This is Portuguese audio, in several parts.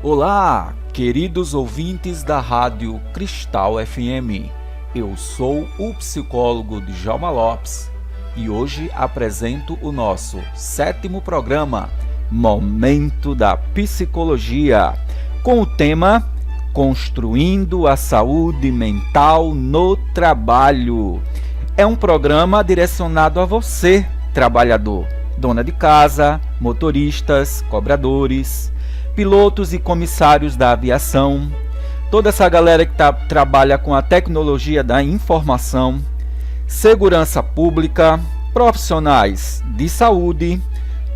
Olá, queridos ouvintes da Rádio Cristal FM. Eu sou o psicólogo Djalma Lopes e hoje apresento o nosso 7º programa, Momento da Psicologia, com o tema Construindo a Saúde Mental no Trabalho. É um programa direcionado a você, trabalhador, dona de casa, motoristas, cobradores, pilotos e comissários da aviação, toda essa galera que trabalha com a tecnologia da informação, segurança pública, profissionais de saúde,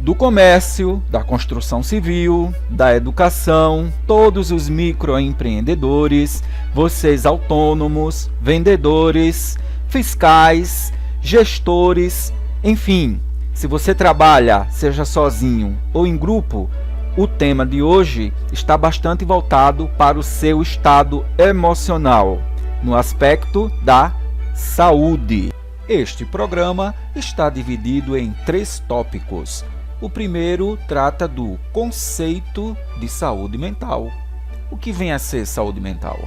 do comércio, da construção civil, da educação, todos os microempreendedores, vocês autônomos, vendedores, fiscais, gestores, enfim, se você trabalha, seja sozinho ou em grupo, o tema de hoje está bastante voltado para o seu estado emocional, no aspecto da saúde. Este programa está dividido em 3 tópicos. O primeiro trata do conceito de saúde mental. O que vem a ser saúde mental?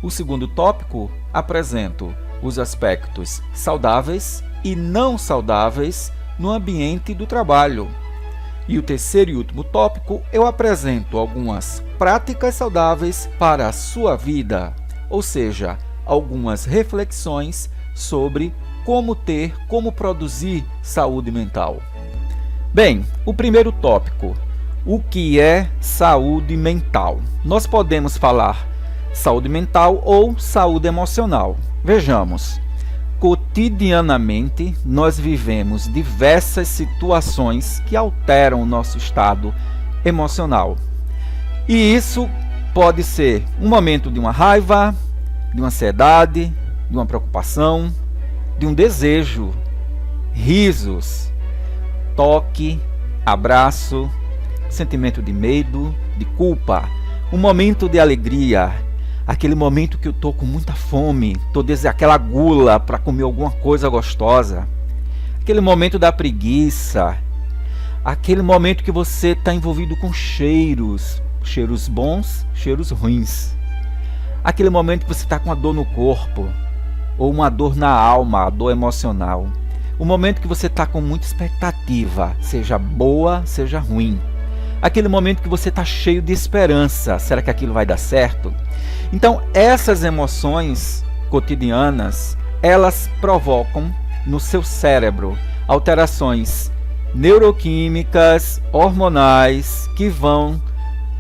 O segundo tópico apresento os aspectos saudáveis e não saudáveis no ambiente do trabalho. E o terceiro e último tópico, eu apresento algumas práticas saudáveis para a sua vida, ou seja, algumas reflexões sobre como produzir saúde mental. Bem, o primeiro tópico, o que é saúde mental? Nós podemos falar saúde mental ou saúde emocional. Vejamos, cotidianamente nós vivemos diversas situações que alteram o nosso estado emocional. E isso pode ser um momento de uma raiva, de uma ansiedade, de uma preocupação, de um desejo, risos, toque, abraço, sentimento de medo, de culpa, um momento de alegria, aquele momento que eu estou com muita fome, aquela gula para comer alguma coisa gostosa, aquele momento da preguiça, aquele momento que você está envolvido com cheiros bons, cheiros ruins, aquele momento que você está com uma dor no corpo, ou uma dor na alma, a dor emocional, o momento que você está com muita expectativa, seja boa, seja ruim, aquele momento que você está cheio de esperança, será que aquilo vai dar certo? Então, essas emoções cotidianas, elas provocam no seu cérebro alterações neuroquímicas, hormonais, que vão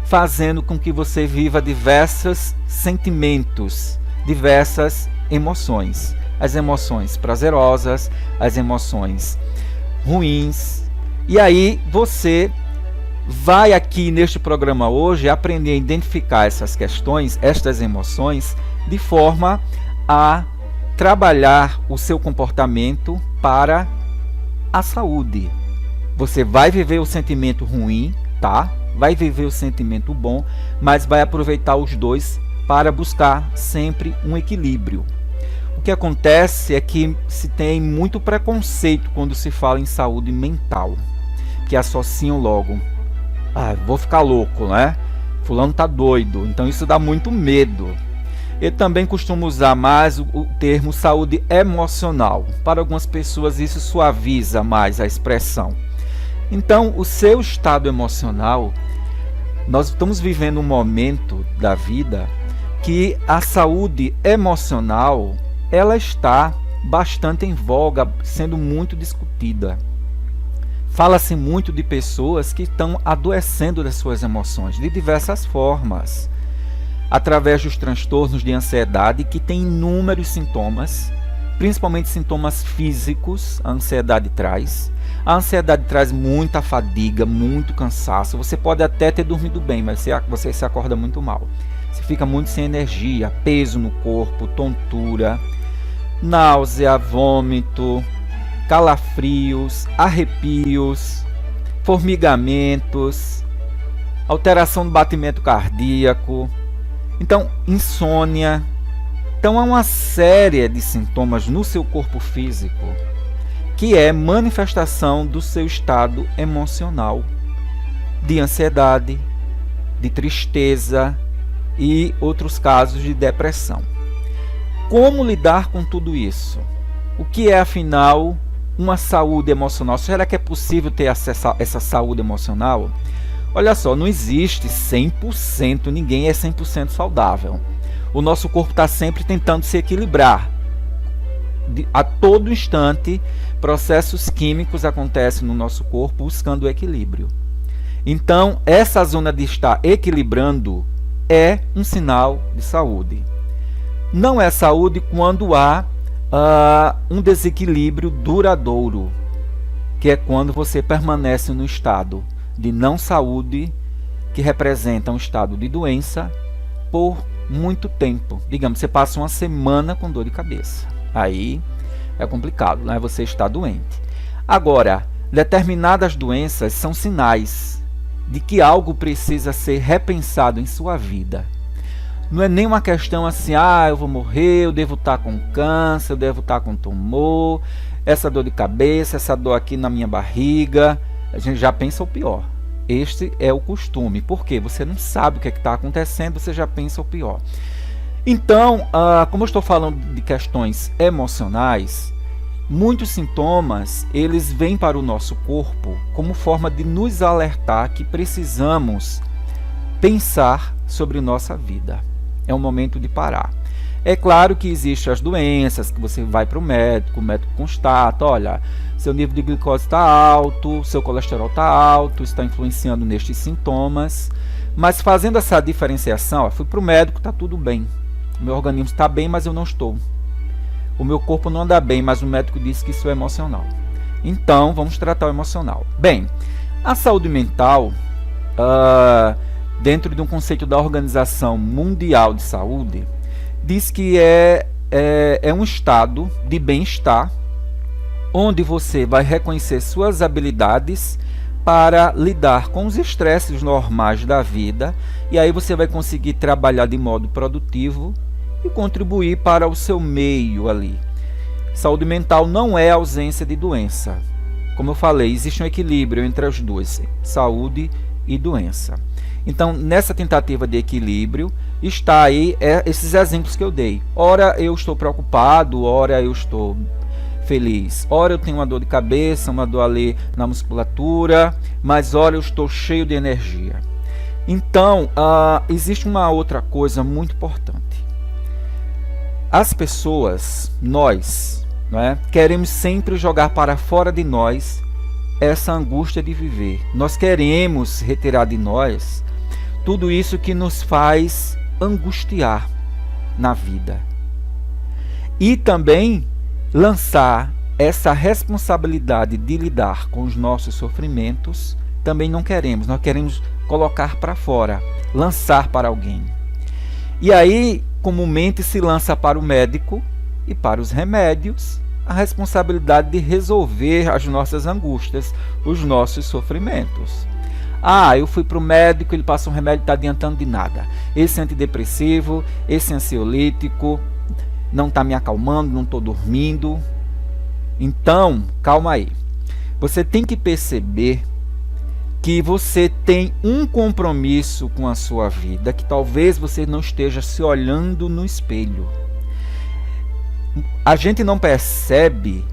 fazendo com que você viva diversos sentimentos, diversas emoções. As emoções prazerosas, as emoções ruins. E aí você vai aqui neste programa hoje aprender a identificar essas questões, estas emoções, de forma a trabalhar o seu comportamento para a saúde. Você vai viver o sentimento ruim, tá? Vai viver o sentimento bom, mas vai aproveitar os dois para buscar sempre um equilíbrio. O que acontece é que se tem muito preconceito quando se fala em saúde mental, que associam logo: vou ficar louco, né? Fulano tá doido. Então isso dá muito medo. Eu também costumo usar mais o termo saúde emocional. Para algumas pessoas isso suaviza mais a expressão. Então, o seu estado emocional, nós estamos vivendo um momento da vida que a saúde emocional, ela está bastante em voga, sendo muito discutida. Fala-se muito de pessoas que estão adoecendo das suas emoções de diversas formas, através dos transtornos de ansiedade, que tem inúmeros sintomas, principalmente sintomas físicos. A ansiedade traz muita fadiga, muito cansaço. Você pode até ter dormido bem, mas você se acorda muito mal. Você fica muito sem energia, peso no corpo, tontura, náusea, vômito, calafrios, arrepios, formigamentos, alteração do batimento cardíaco, então insônia. Então há uma série de sintomas no seu corpo físico que é manifestação do seu estado emocional, de ansiedade, de tristeza e outros casos de depressão. Como lidar com tudo isso? O que é, afinal, uma saúde emocional? Será que é possível ter acesso a essa saúde emocional? Olha só, não existe 100%, ninguém é 100% saudável. O nosso corpo está sempre tentando se equilibrar. A todo instante, processos químicos acontecem no nosso corpo buscando o equilíbrio. Então, essa zona de estar equilibrando é um sinal de saúde. Não é saúde quando há um desequilíbrio duradouro, que é quando você permanece no estado de não saúde, que representa um estado de doença, por muito tempo. Digamos, você passa uma semana com dor de cabeça. Aí é complicado, né? Você está doente. Agora, determinadas doenças são sinais de que algo precisa ser repensado em sua vida. Não é nem uma questão assim, eu vou morrer, eu devo estar com câncer, eu devo estar com tumor, essa dor de cabeça, essa dor aqui na minha barriga. A gente já pensa o pior. Este é o costume, porque você não sabe o que está acontecendo, você já pensa o pior. Então, como eu estou falando de questões emocionais, muitos sintomas, eles vêm para o nosso corpo como forma de nos alertar que precisamos pensar sobre nossa vida. É um momento de parar. É claro que existem as doenças, que você vai para o médico constata, olha, seu nível de glicose está alto, seu colesterol está alto, está influenciando nestes sintomas. Mas fazendo essa diferenciação, fui para o médico, está tudo bem. O meu organismo está bem, mas eu não estou. O meu corpo não anda bem, mas o médico disse que isso é emocional. Então, vamos tratar o emocional. Bem, a saúde mental, dentro de um conceito da Organização Mundial de Saúde, diz que é um estado de bem-estar, onde você vai reconhecer suas habilidades para lidar com os estresses normais da vida, e aí você vai conseguir trabalhar de modo produtivo e contribuir para o seu meio ali. Saúde mental não é ausência de doença. Como eu falei, existe um equilíbrio entre as duas, saúde e doença. Então, nessa tentativa de equilíbrio, está aí esses exemplos que eu dei. Ora eu estou preocupado, ora eu estou feliz. Ora eu tenho uma dor de cabeça, uma dor ali na musculatura, mas ora eu estou cheio de energia. Então, existe uma outra coisa muito importante. As pessoas, nós, queremos sempre jogar para fora de nós essa angústia de viver. Nós queremos retirar de nós tudo isso que nos faz angustiar na vida. E também lançar essa responsabilidade de lidar com os nossos sofrimentos, também não queremos. Nós queremos colocar para fora, lançar para alguém. E aí, comumente se lança para o médico e para os remédios a responsabilidade de resolver as nossas angústias, os nossos sofrimentos. Eu fui para o médico, ele passa um remédio, está adiantando de nada. Esse antidepressivo, esse ansiolítico, não está me acalmando, não estou dormindo. Então, calma aí. Você tem que perceber que você tem um compromisso com a sua vida, que talvez você não esteja se olhando no espelho. A gente não percebe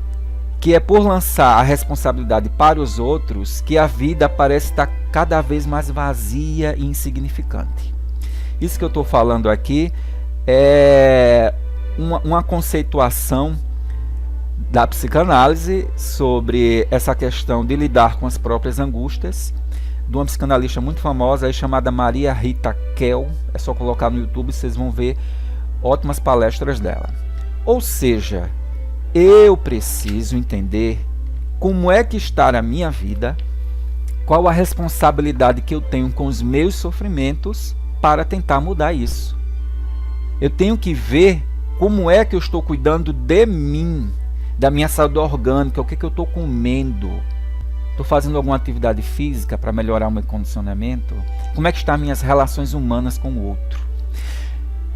que é por lançar a responsabilidade para os outros que a vida parece estar cada vez mais vazia e insignificante. Isso que eu estou falando aqui é uma conceituação da psicanálise sobre essa questão de lidar com as próprias angústias, de uma psicanalista muito famosa aí, chamada Maria Rita Kell. É só colocar no YouTube, vocês vão ver ótimas palestras dela. Ou seja, eu preciso entender como é que está a minha vida, qual a responsabilidade que eu tenho com os meus sofrimentos para tentar mudar isso. Eu tenho que ver como é que eu estou cuidando de mim, da minha saúde orgânica, o que eu estou comendo. Estou fazendo alguma atividade física para melhorar o meu condicionamento? Como é que estão as minhas relações humanas com o outro?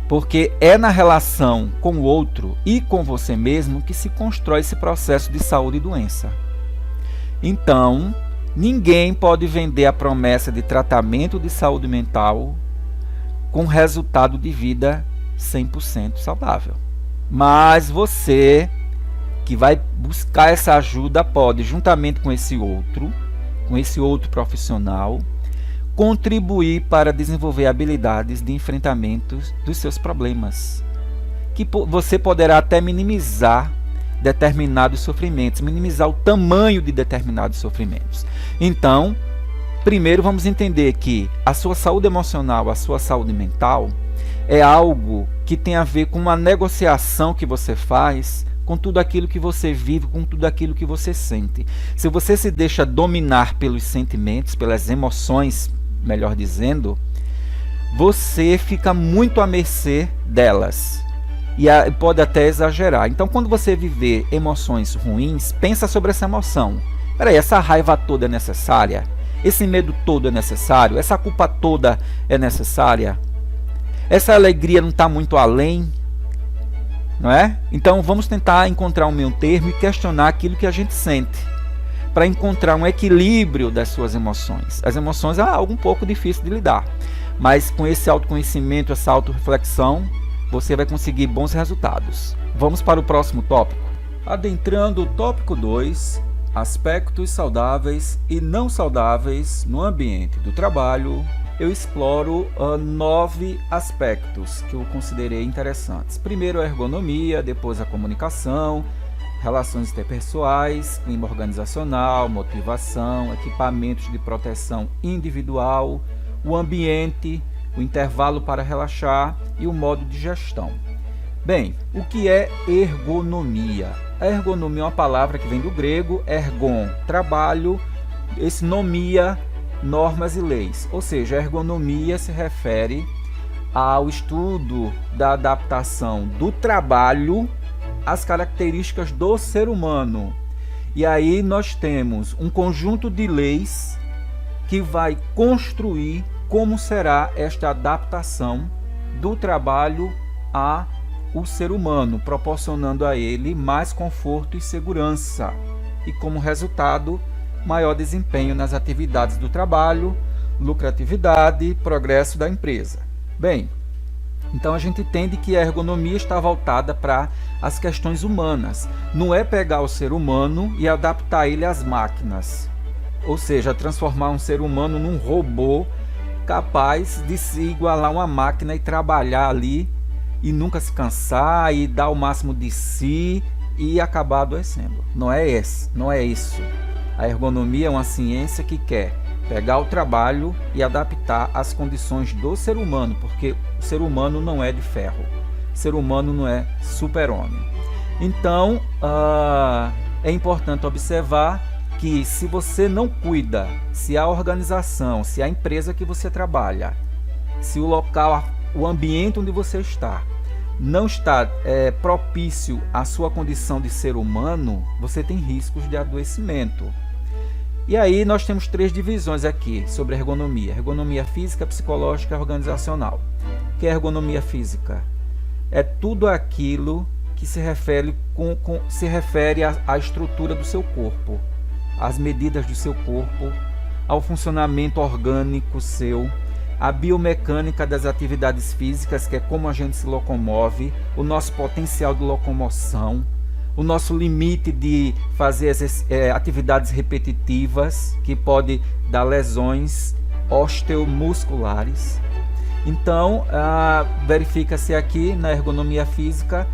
Porque é na relação com o outro e com você mesmo que se constrói esse processo de saúde e doença. Então, Ninguém pode vender a promessa de tratamento de saúde mental com resultado de vida 100% saudável. Mas você que vai buscar essa ajuda pode, juntamente com esse outro profissional, contribuir para desenvolver habilidades de enfrentamento dos seus problemas, que você poderá até minimizar determinados sofrimentos, minimizar o tamanho de determinados sofrimentos. Então, primeiro vamos entender que a sua saúde emocional, a sua saúde mental, é algo que tem a ver com uma negociação que você faz com tudo aquilo que você vive, com tudo aquilo que você sente. Se você se deixa dominar pelos sentimentos, pelas emoções, melhor dizendo, você fica muito à mercê delas e pode até exagerar. Então, quando você viver emoções ruins, pensa sobre essa emoção. Peraí, essa raiva toda é necessária? Esse medo todo é necessário? Essa culpa toda é necessária? Essa alegria não está muito além? Não é? Então vamos tentar encontrar um meio termo e questionar aquilo que a gente sente, para encontrar um equilíbrio das suas emoções. As emoções é algo um pouco difícil de lidar, mas com esse autoconhecimento, essa autorreflexão, você vai conseguir bons resultados. Vamos para o próximo tópico. Adentrando o tópico 2, aspectos saudáveis e não saudáveis no ambiente do trabalho, eu exploro 9 aspectos que eu considerei interessantes. Primeiro a ergonomia, depois a comunicação, relações interpessoais, clima organizacional, motivação, equipamentos de proteção individual, o ambiente, o intervalo para relaxar e o modo de gestão. Bem, o que é ergonomia? A ergonomia é uma palavra que vem do grego, ergon, trabalho, esse nomia, normas e leis. Ou seja, a ergonomia se refere ao estudo da adaptação do trabalho às características do ser humano. E aí nós temos um conjunto de leis que vai construir como será esta adaptação do trabalho ao ser humano, proporcionando a ele mais conforto e segurança. E como resultado, maior desempenho nas atividades do trabalho, lucratividade e progresso da empresa. Bem, então a gente entende que a ergonomia está voltada para as questões humanas. Não é pegar o ser humano e adaptar ele às máquinas. Ou seja, transformar um ser humano num robô capaz de se igualar a uma máquina e trabalhar ali e nunca se cansar e dar o máximo de si e acabar adoecendo. Não é isso. A ergonomia é uma ciência que quer pegar o trabalho e adaptar às condições do ser humano, porque o ser humano não é de ferro, o ser humano não é super-homem. Então, é importante observar que se você não cuida, se a organização, se a empresa que você trabalha, se o local, o ambiente onde você está, não está propício à sua condição de ser humano, você tem riscos de adoecimento. E aí nós temos 3 divisões aqui sobre ergonomia. Ergonomia física, psicológica e organizacional. O que é ergonomia física? É tudo aquilo que se refere à estrutura do seu corpo, às medidas do seu corpo, ao funcionamento orgânico seu, a biomecânica das atividades físicas, que é como a gente se locomove, o nosso potencial de locomoção, o nosso limite de fazer atividades repetitivas, que pode dar lesões osteomusculares. Então, verifica-se aqui na ergonomia física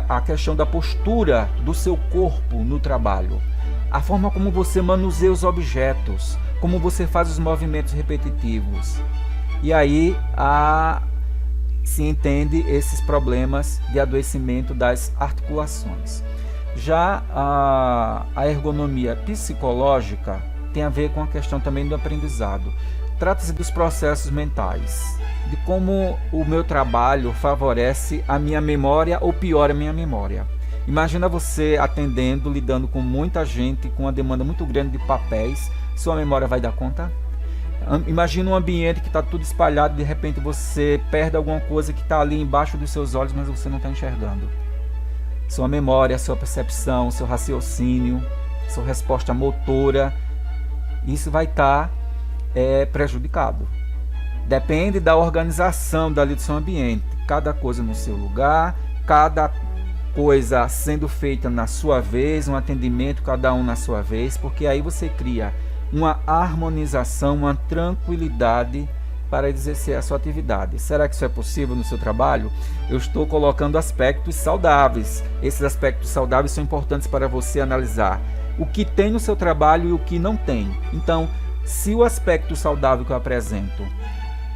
a questão da postura do seu corpo no trabalho, a forma como você manuseia os objetos, como você faz os movimentos repetitivos. E aí se entende esses problemas de adoecimento das articulações. Já a ergonomia psicológica tem a ver com a questão também do aprendizado. Trata-se dos processos mentais, de como o meu trabalho favorece a minha memória ou piora a minha memória. Imagina você atendendo, lidando com muita gente, com uma demanda muito grande de papéis, sua memória vai dar conta? Imagina um ambiente que está tudo espalhado, de repente você perde alguma coisa que está ali embaixo dos seus olhos, mas você não está enxergando. Sua memória, sua percepção, seu raciocínio, sua resposta motora isso vai estar prejudicado. Depende da organização dali do seu ambiente, cada coisa no seu lugar, cada coisa sendo feita na sua vez, um atendimento cada um na sua vez, porque aí você cria uma harmonização, uma tranquilidade para exercer a sua atividade. Será que isso é possível no seu trabalho? Eu estou colocando aspectos saudáveis. Esses aspectos saudáveis são importantes para você analisar o que tem no seu trabalho e o que não tem. Então, se o aspecto saudável que eu apresento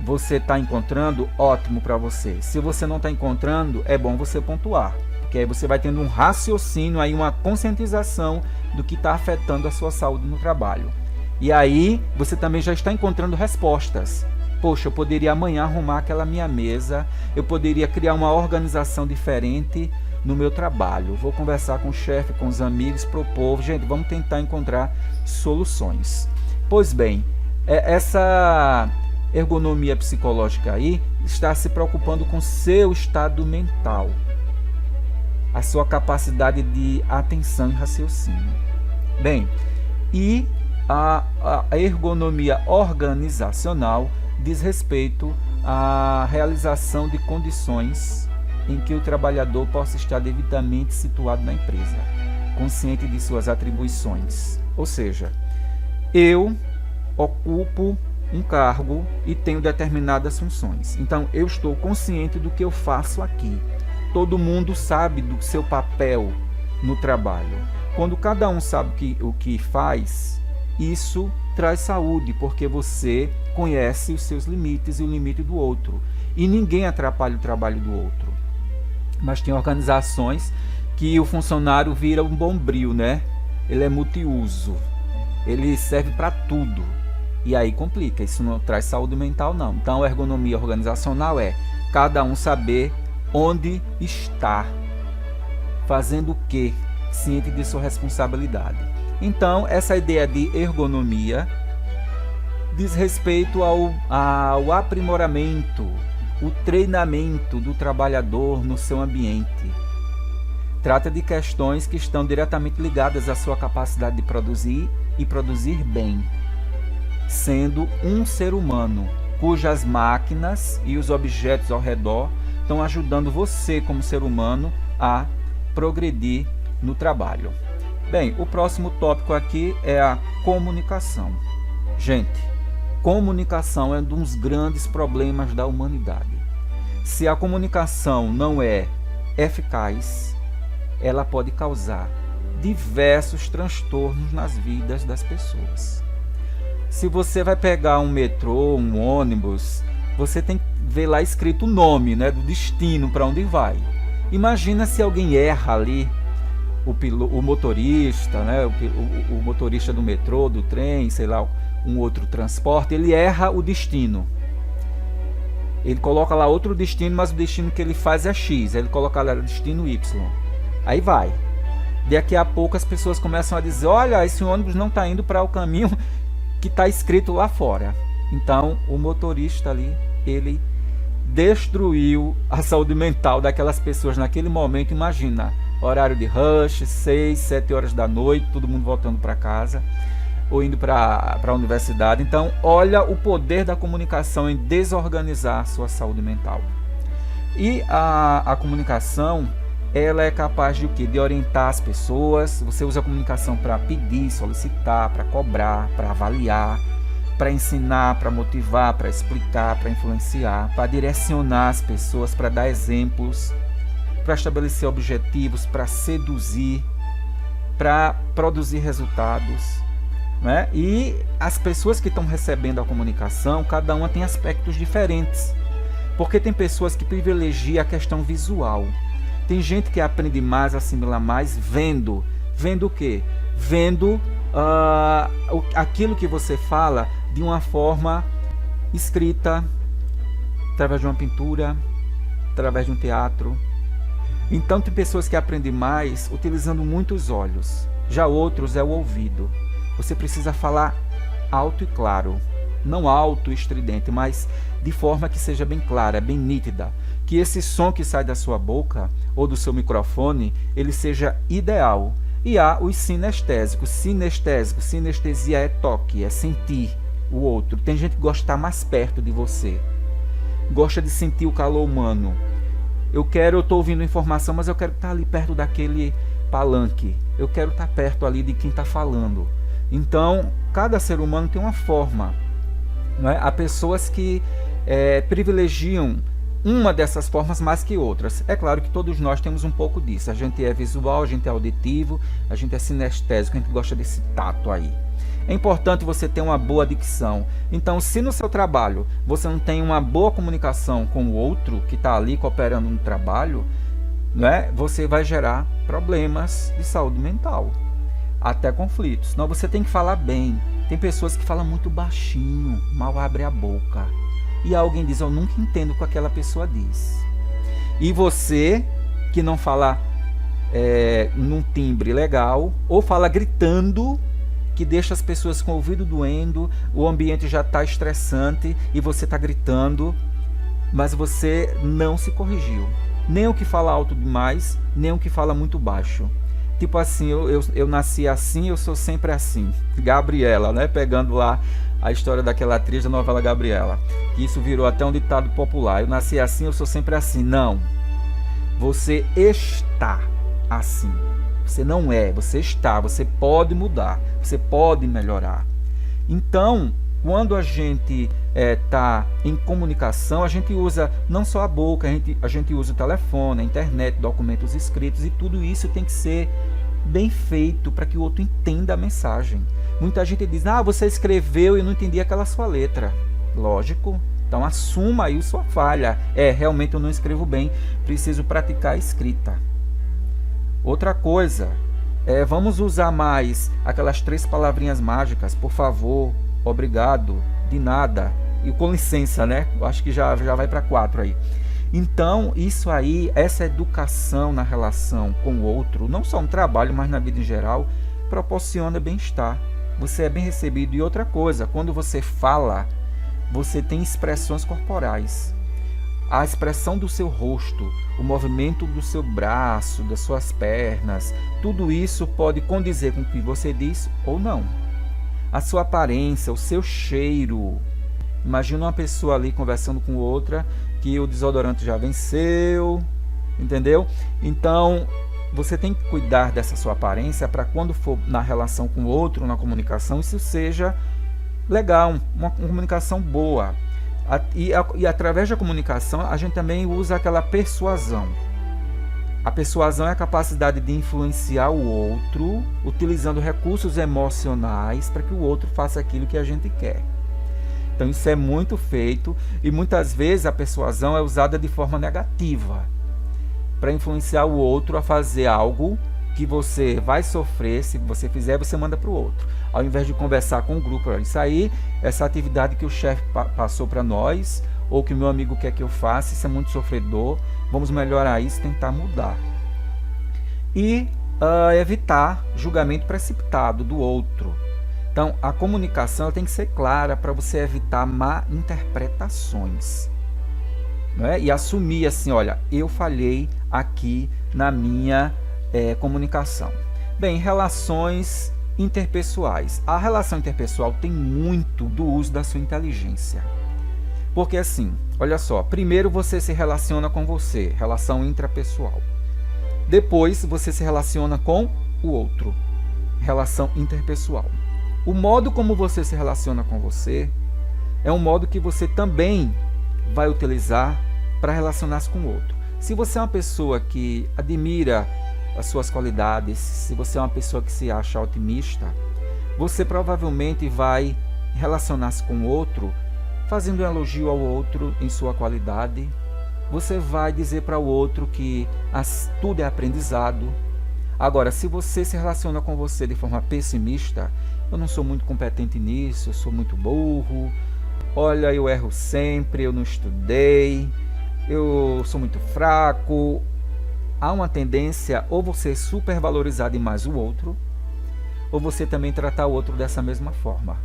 você está encontrando, ótimo para você. Se você não está encontrando, é bom você pontuar, porque aí você vai tendo um raciocínio, aí uma conscientização do que está afetando a sua saúde no trabalho. E aí você também já está encontrando respostas. Poxa, eu poderia amanhã arrumar aquela minha mesa, eu poderia criar uma organização diferente no meu trabalho. Vou conversar com o chefe, com os amigos, propor, gente, vamos tentar encontrar soluções. Pois bem, essa ergonomia psicológica aí está se preocupando com seu estado mental, a sua capacidade de atenção e raciocínio. Bem, e a ergonomia organizacional diz respeito à realização de condições em que o trabalhador possa estar devidamente situado na empresa, consciente de suas atribuições. Ou seja, eu ocupo um cargo e tenho determinadas funções. Então, eu estou consciente do que eu faço aqui. Todo mundo sabe do seu papel no trabalho. Quando cada um sabe o que faz, isso traz saúde, porque você conhece os seus limites e o limite do outro. E ninguém atrapalha o trabalho do outro. Mas tem organizações que o funcionário vira um bombril, né? Ele é multiuso. Ele serve para tudo. E aí complica, isso não traz saúde mental não. Então a ergonomia organizacional é cada um saber onde está, fazendo o que, ciente de sua responsabilidade. Então essa ideia de ergonomia diz respeito ao aprimoramento, o treinamento do trabalhador no seu ambiente. Trata de questões que estão diretamente ligadas à sua capacidade de produzir e produzir bem, sendo um ser humano cujas máquinas e os objetos ao redor estão ajudando você como ser humano a progredir no trabalho. Bem, o próximo tópico aqui é a comunicação. Gente, comunicação é um dos grandes problemas da humanidade. Se a comunicação não é eficaz, ela pode causar diversos transtornos nas vidas das pessoas. Se você vai pegar um metrô, um ônibus, você tem que ver lá escrito o nome, né, do destino, para onde vai. Imagina se alguém erra ali, o motorista, né, o motorista do metrô, do trem, sei lá, um outro transporte, ele erra o destino. Ele coloca lá outro destino, mas o destino que ele faz é X, ele coloca lá destino Y. Aí vai. Daqui a pouco as pessoas começam a dizer, olha, esse ônibus não está indo para o caminho que está escrito lá fora. Então o motorista ali, ele destruiu a saúde mental daquelas pessoas naquele momento. Imagina, horário de rush, 6, 7 horas da noite, todo mundo voltando para casa ou indo para a universidade. Então olha o poder da comunicação em desorganizar a sua saúde mental. E a comunicação, ela é capaz de o quê? De orientar as pessoas. Você usa a comunicação para pedir, solicitar, para cobrar, para avaliar, para ensinar, para motivar, para explicar, para influenciar, para direcionar as pessoas, para dar exemplos, para estabelecer objetivos, para seduzir, para produzir resultados, né? E as pessoas que estão recebendo a comunicação, cada uma tem aspectos diferentes, porque tem pessoas que privilegiam a questão visual. Tem gente que aprende mais, assimila mais, vendo. Vendo o quê? Vendo aquilo que você fala de uma forma escrita, através de uma pintura, através de um teatro. Então tem pessoas que aprendem mais utilizando muitos olhos. Já outros é o ouvido. Você precisa falar alto e claro. Não alto e estridente, mas de forma que seja bem clara, bem nítida. Que esse som que sai da sua boca ou do seu microfone, ele seja ideal. E há os sinestésicos. Sinestesia é toque, é sentir o outro. Tem gente que gosta de estar mais perto de você, gosta de sentir o calor humano. Eu estou ouvindo informação, mas eu quero estar ali perto daquele palanque. Eu quero estar perto ali de quem está falando. Então, cada ser humano tem uma forma, não é? Há pessoas que privilegiam uma dessas formas mais que outras. É claro que todos nós temos um pouco disso. A gente é visual, a gente é auditivo, a gente é sinestésico, a gente gosta desse tato aí. É importante você ter uma boa dicção. Então, se no seu trabalho você não tem uma boa comunicação com o outro que está ali cooperando no trabalho, né, você vai gerar problemas de saúde mental, até conflitos. Então, você tem que falar bem. Tem pessoas que falam muito baixinho, mal abre a boca. E alguém diz, eu nunca entendo o que aquela pessoa diz. E você que não fala num timbre legal, ou fala gritando, que deixa as pessoas com o ouvido doendo, o ambiente já está estressante e você está gritando, mas você não se corrigiu. Nem o que fala alto demais, nem o que fala muito baixo. Tipo assim, eu nasci assim, eu sou sempre assim. Gabriela, né? Pegando lá a história daquela atriz da novela Gabriela. Que isso virou até um ditado popular. Eu nasci assim, eu sou sempre assim. Não. Você está assim. Você não é, você está. Você pode mudar. Você pode melhorar. Então, quando a gente está em comunicação, a gente usa não só a boca, a gente usa o telefone, a internet, documentos escritos, e tudo isso tem que ser bem feito para que o outro entenda a mensagem. Muita gente diz, você escreveu e eu não entendi aquela sua letra. Lógico, então assuma aí sua falha. Realmente eu não escrevo bem, preciso praticar a escrita. Outra coisa, vamos usar mais aquelas 3 palavrinhas mágicas, por favor, obrigado, de nada e com licença, né? Eu acho que já vai para 4 aí. Então, isso aí, essa educação na relação com o outro, não só no trabalho, mas na vida em geral, proporciona bem-estar. Você é bem recebido. E outra coisa, quando você fala, você tem expressões corporais. A expressão do seu rosto, o movimento do seu braço, das suas pernas, tudo isso pode condizer com o que você diz ou não. A sua aparência, o seu cheiro. Imagina uma pessoa ali conversando com outra, que o desodorante já venceu, entendeu? Então, você tem que cuidar dessa sua aparência para quando for na relação com o outro, na comunicação, isso seja legal, uma comunicação boa. E através da comunicação, a gente também usa aquela persuasão. A persuasão é a capacidade de influenciar o outro, utilizando recursos emocionais para que o outro faça aquilo que a gente quer. Então isso é muito feito e muitas vezes a persuasão é usada de forma negativa para influenciar o outro a fazer algo que você vai sofrer. Se você fizer, você manda para o outro. Ao invés de conversar com o grupo, isso aí, essa atividade que o chefe passou para nós, ou que o meu amigo quer que eu faça, isso é muito sofredor, vamos melhorar isso, tentar mudar. E evitar julgamento precipitado do outro. Então, a comunicação ela tem que ser clara para você evitar má interpretações. Não é? E assumir assim, olha, eu falhei aqui na minha comunicação. Bem, relações interpessoais. A relação interpessoal tem muito do uso da sua inteligência. Porque assim, olha só, primeiro você se relaciona com você, relação intrapessoal. Depois você se relaciona com o outro, relação interpessoal. O modo como você se relaciona com você é um modo que você também vai utilizar para relacionar-se com o outro. Se você é uma pessoa que admira as suas qualidades, se você é uma pessoa que se acha otimista, você provavelmente vai relacionar-se com o outro fazendo um elogio ao outro em sua qualidade. Você vai dizer para o outro que tudo é aprendizado. Agora, se você se relaciona com você de forma pessimista, eu não sou muito competente nisso, eu sou muito burro, olha, eu erro sempre, eu não estudei, eu sou muito fraco. Há uma tendência ou você supervalorizar demais o outro, ou você também tratar o outro dessa mesma forma.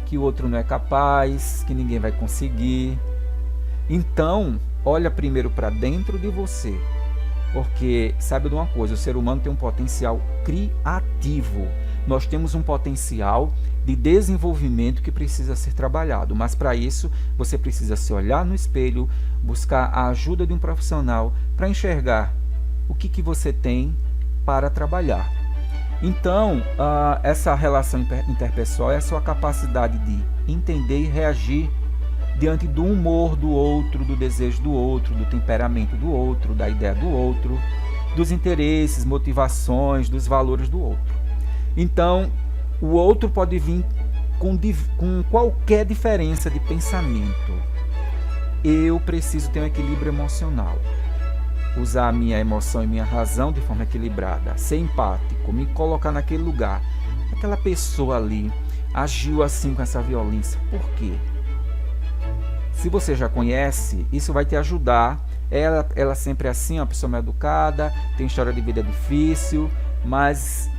Que o outro não é capaz, que ninguém vai conseguir. Então, olha primeiro para dentro de você. Porque, sabe de uma coisa, o ser humano tem um potencial criativo. Nós temos um potencial de desenvolvimento que precisa ser trabalhado, mas para isso você precisa se olhar no espelho, buscar a ajuda de um profissional para enxergar o que você tem para trabalhar. Então, essa relação interpessoal é a sua capacidade de entender e reagir diante do humor do outro, do desejo do outro, do temperamento do outro, da ideia do outro, dos interesses, motivações, dos valores do outro. Então, o outro pode vir com qualquer diferença de pensamento. Eu preciso ter um equilíbrio emocional. Usar a minha emoção e minha razão de forma equilibrada, ser empático, me colocar naquele lugar. Aquela pessoa ali agiu assim com essa violência. Por quê? Se você já conhece, isso vai te ajudar. Ela sempre é assim, uma pessoa mal educada, tem história de vida difícil, mas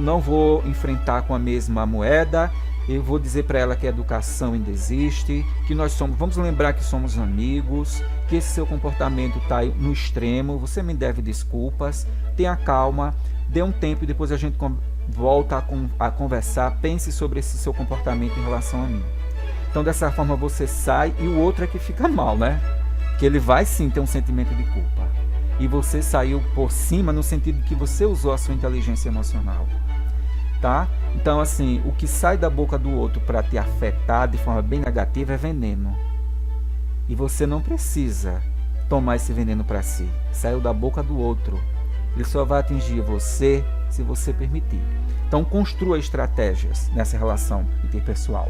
não vou enfrentar com a mesma moeda. Eu vou dizer para ela que a educação ainda existe, que vamos lembrar que somos amigos, que esse seu comportamento está no extremo, você me deve desculpas, tenha calma, dê um tempo e depois a gente volta a conversar, pense sobre esse seu comportamento em relação a mim. Então dessa forma você sai e o outro é que fica mal, né? Que ele vai sim ter um sentimento de culpa. E você saiu por cima no sentido que você usou a sua inteligência emocional. Tá? Então assim, o que sai da boca do outro para te afetar de forma bem negativa é veneno. E você não precisa tomar esse veneno para si. Saiu da boca do outro. Ele só vai atingir você se você permitir. Então construa estratégias nessa relação interpessoal.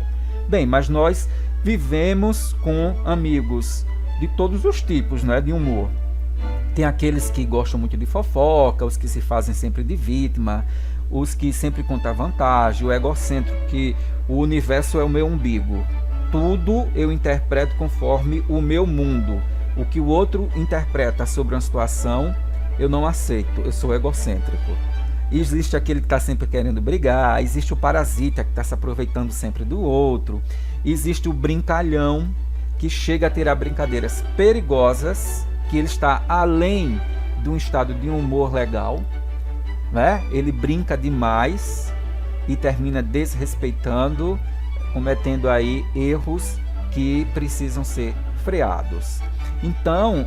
Bem, mas nós vivemos com amigos de todos os tipos, né, de humor. Tem aqueles que gostam muito de fofoca, os que se fazem sempre de vítima, os que sempre contam vantagem, o egocêntrico, que o universo é o meu umbigo. Tudo eu interpreto conforme o meu mundo. O que o outro interpreta sobre uma situação, eu não aceito, eu sou egocêntrico. Existe aquele que está sempre querendo brigar, existe o parasita que está se aproveitando sempre do outro, existe o brincalhão que chega a ter brincadeiras perigosas, que ele está além de um estado de humor legal, né? Ele brinca demais e termina desrespeitando, cometendo aí erros que precisam ser freados. Então,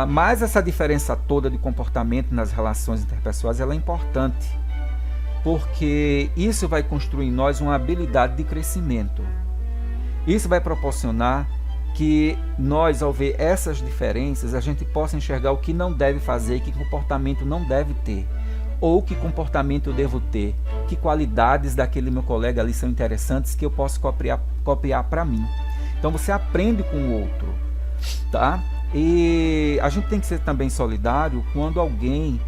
mais essa diferença toda de comportamento nas relações interpessoais ela é importante, porque isso vai construir em nós uma habilidade de crescimento. Isso vai proporcionar que nós, ao ver essas diferenças, a gente possa enxergar o que não deve fazer e que comportamento não deve ter, ou que comportamento eu devo ter, que qualidades daquele meu colega ali são interessantes que eu posso copiar para mim. Então você aprende com o outro, tá? E a gente tem que ser também solidário quando alguém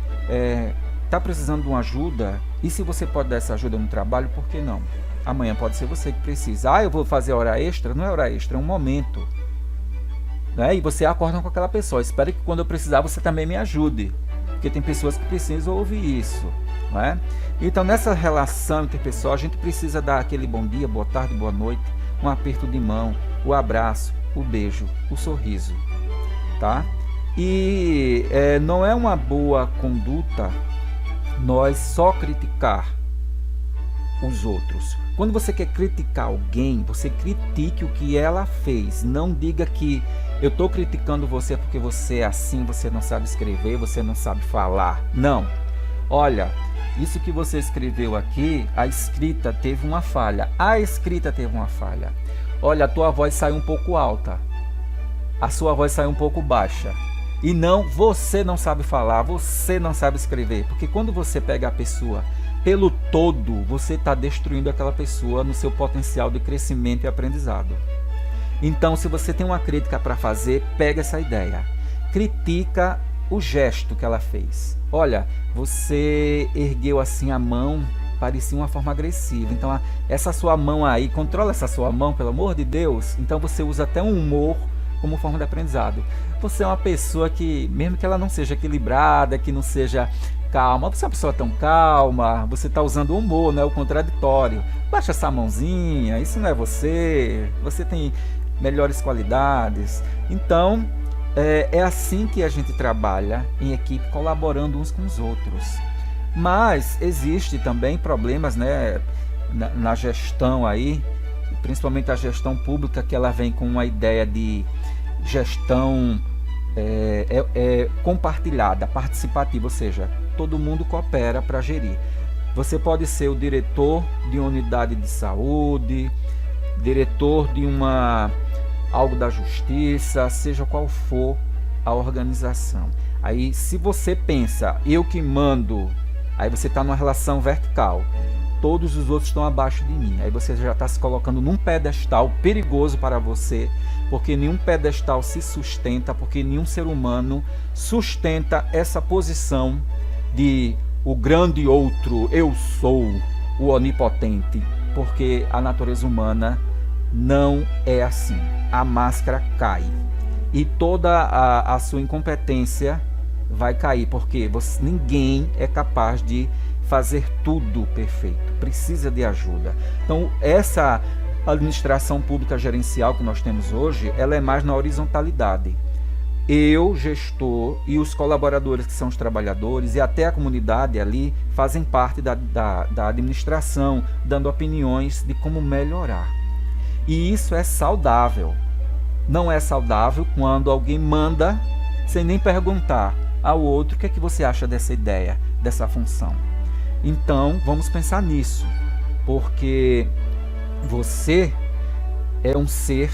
está precisando de uma ajuda, e se você pode dar essa ajuda no trabalho, por que não? Amanhã pode ser você que precisa. Eu vou fazer hora extra. Não é hora extra, é um momento, né? E você acorda com aquela pessoa. Espero que quando eu precisar você também me ajude, porque tem pessoas que precisam ouvir isso, né? Então nessa relação interpessoal a gente precisa dar aquele bom dia, boa tarde, boa noite, um aperto de mão, o abraço, o beijo, o sorriso, tá? E não é uma boa conduta nós só criticar os outros. Quando você quer criticar alguém, você critique o que ela fez. Não diga que eu estou criticando você porque você é assim, você não sabe escrever, você não sabe falar. Não. Olha, isso que você escreveu aqui, a escrita teve uma falha. A escrita teve uma falha. Olha, a tua voz saiu um pouco alta. A sua voz saiu um pouco baixa. E não, você não sabe falar, você não sabe escrever. Porque quando você pega a pessoa pelo todo, você está destruindo aquela pessoa no seu potencial de crescimento e aprendizado. Então, se você tem uma crítica para fazer, pega essa ideia. Critica o gesto que ela fez. Olha, você ergueu assim a mão, parecia uma forma agressiva. Então, essa sua mão aí, controla essa sua mão, pelo amor de Deus. Então, você usa até um humor como forma de aprendizado. Você é uma pessoa que, mesmo que ela não seja equilibrada, que não seja calma, você é uma pessoa tão calma, você está usando o humor, né, o contraditório. Baixa essa mãozinha, isso não é você, você tem melhores qualidades. Então, É assim que a gente trabalha em equipe, colaborando uns com os outros. Mas existe também problemas, né, na gestão aí, principalmente a gestão pública, que ela vem com uma ideia de gestão compartilhada, participativa, ou seja, todo mundo coopera para gerir. Você pode ser o diretor de uma unidade de saúde, diretor de algo da justiça, seja qual for a organização. Aí, se você pensa, eu que mando, aí você está numa relação vertical, todos os outros estão abaixo de mim. Aí você já está se colocando num pedestal perigoso para você, porque nenhum pedestal se sustenta, porque nenhum ser humano sustenta essa posição de o grande outro, eu sou o onipotente, porque a natureza humana não é assim. A máscara cai e toda a sua incompetência vai cair, porque ninguém é capaz de fazer tudo perfeito, precisa de ajuda. Então essa administração pública gerencial que nós temos hoje, ela é mais na horizontalidade. Eu, gestor, e os colaboradores que são os trabalhadores e até a comunidade ali fazem parte da administração, dando opiniões de como melhorar. E isso é saudável. Não é saudável quando alguém manda sem nem perguntar ao outro o que é que você acha dessa ideia, dessa função. Então, vamos pensar nisso, porque você é um ser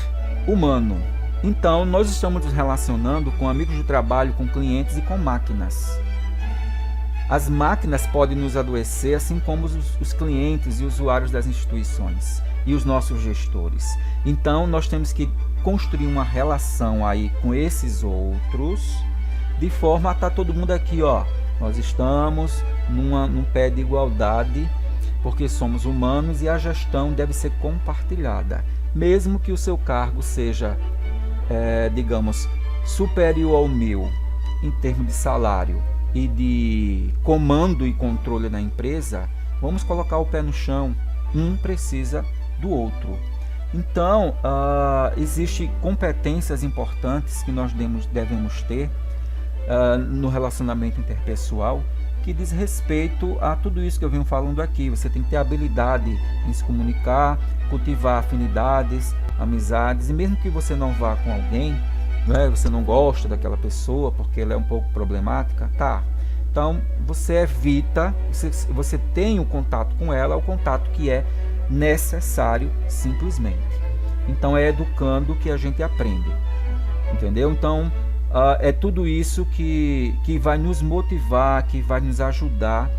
humano. Então, nós estamos nos relacionando com amigos de trabalho, com clientes e com máquinas. As máquinas podem nos adoecer, assim como os clientes e usuários das instituições e os nossos gestores. Então, nós temos que construir uma relação aí com esses outros, de forma a estar todo mundo aqui, ó. Nós estamos num pé de igualdade, porque somos humanos e a gestão deve ser compartilhada, mesmo que o seu cargo seja, digamos, superior ao meu em termos de salário e de comando e controle da empresa. Vamos colocar o pé no chão, um precisa do outro. Então, existem competências importantes que nós devemos ter no relacionamento interpessoal, que diz respeito a tudo isso que eu venho falando aqui. Você tem que ter habilidade em se comunicar, cultivar afinidades, amizades, e mesmo que você não vá com alguém, né, você não gosta daquela pessoa porque ela é um pouco problemática, tá? Então você evita, você tem o contato com ela, o contato que é necessário simplesmente. Então é educando que a gente aprende, entendeu? Então é tudo isso que vai nos motivar, que vai nos ajudar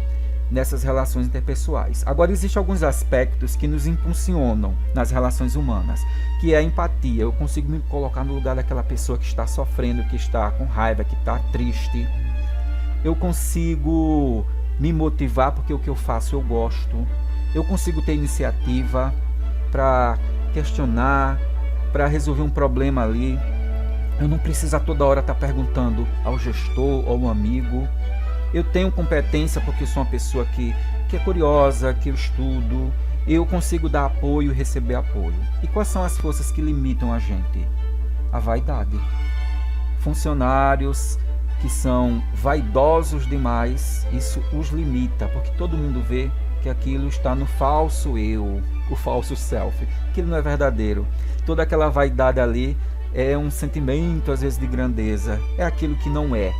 nessas relações interpessoais. Agora, existem alguns aspectos que nos impulsionam nas relações humanas, que é a empatia. Eu consigo me colocar no lugar daquela pessoa que está sofrendo, que está com raiva, que está triste. Eu consigo me motivar porque o que eu faço eu gosto. Eu consigo ter iniciativa para questionar, para resolver um problema ali. Eu não preciso a toda hora estar perguntando ao gestor ou ao amigo. Eu tenho competência porque sou uma pessoa que é curiosa, que eu estudo. Eu consigo dar apoio e receber apoio. E quais são as forças que limitam a gente? A vaidade. Funcionários que são vaidosos demais, isso os limita, porque todo mundo vê que aquilo está no falso eu, o falso self. Aquilo não é verdadeiro. Toda aquela vaidade ali é um sentimento, às vezes, de grandeza. É aquilo que não é.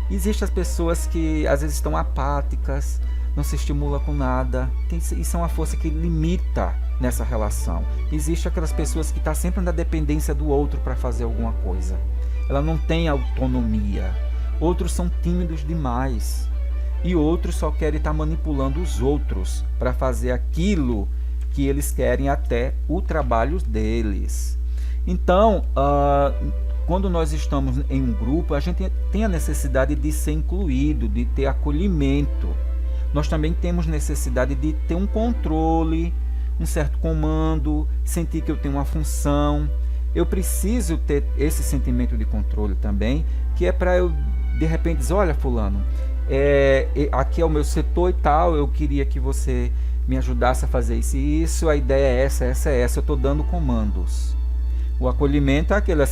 Existem as pessoas que, às vezes, estão apáticas, não se estimula com nada. Isso é uma força que limita nessa relação. Existem aquelas pessoas que estão sempre na dependência do outro para fazer alguma coisa. Ela não tem autonomia. Outros são tímidos demais. E outros só querem estar manipulando os outros para fazer aquilo que eles querem, até o trabalho deles. Então, quando nós estamos em um grupo, a gente tem a necessidade de ser incluído, de ter acolhimento. Nós também temos necessidade de ter um controle, um certo comando, sentir que eu tenho uma função. Eu preciso ter esse sentimento de controle também, que é para eu, de repente, dizer, olha, fulano, aqui é o meu setor e tal, eu queria que você me ajudasse a fazer isso e isso, a ideia é essa, eu estou dando comandos. O acolhimento é aquele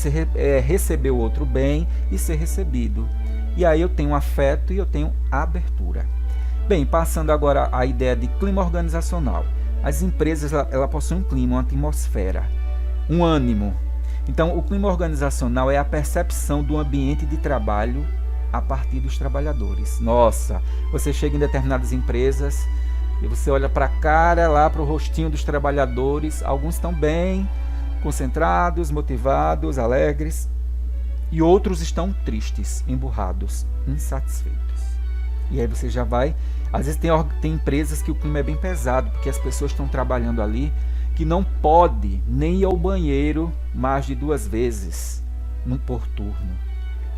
receber o outro bem e ser recebido. E aí eu tenho afeto e eu tenho abertura. Bem, passando agora à ideia de clima organizacional. As empresas ela possuem um clima, uma atmosfera, um ânimo. Então, o clima organizacional é a percepção do ambiente de trabalho a partir dos trabalhadores. Nossa, você chega em determinadas empresas e você olha para a cara, lá para o rostinho dos trabalhadores, alguns estão bem concentrados, motivados, alegres, e outros estão tristes, emburrados, insatisfeitos. E aí você já vai... Às vezes tem empresas que o clima é bem pesado, porque as pessoas estão trabalhando ali que não pode nem ir ao banheiro mais de 2 vezes por turno.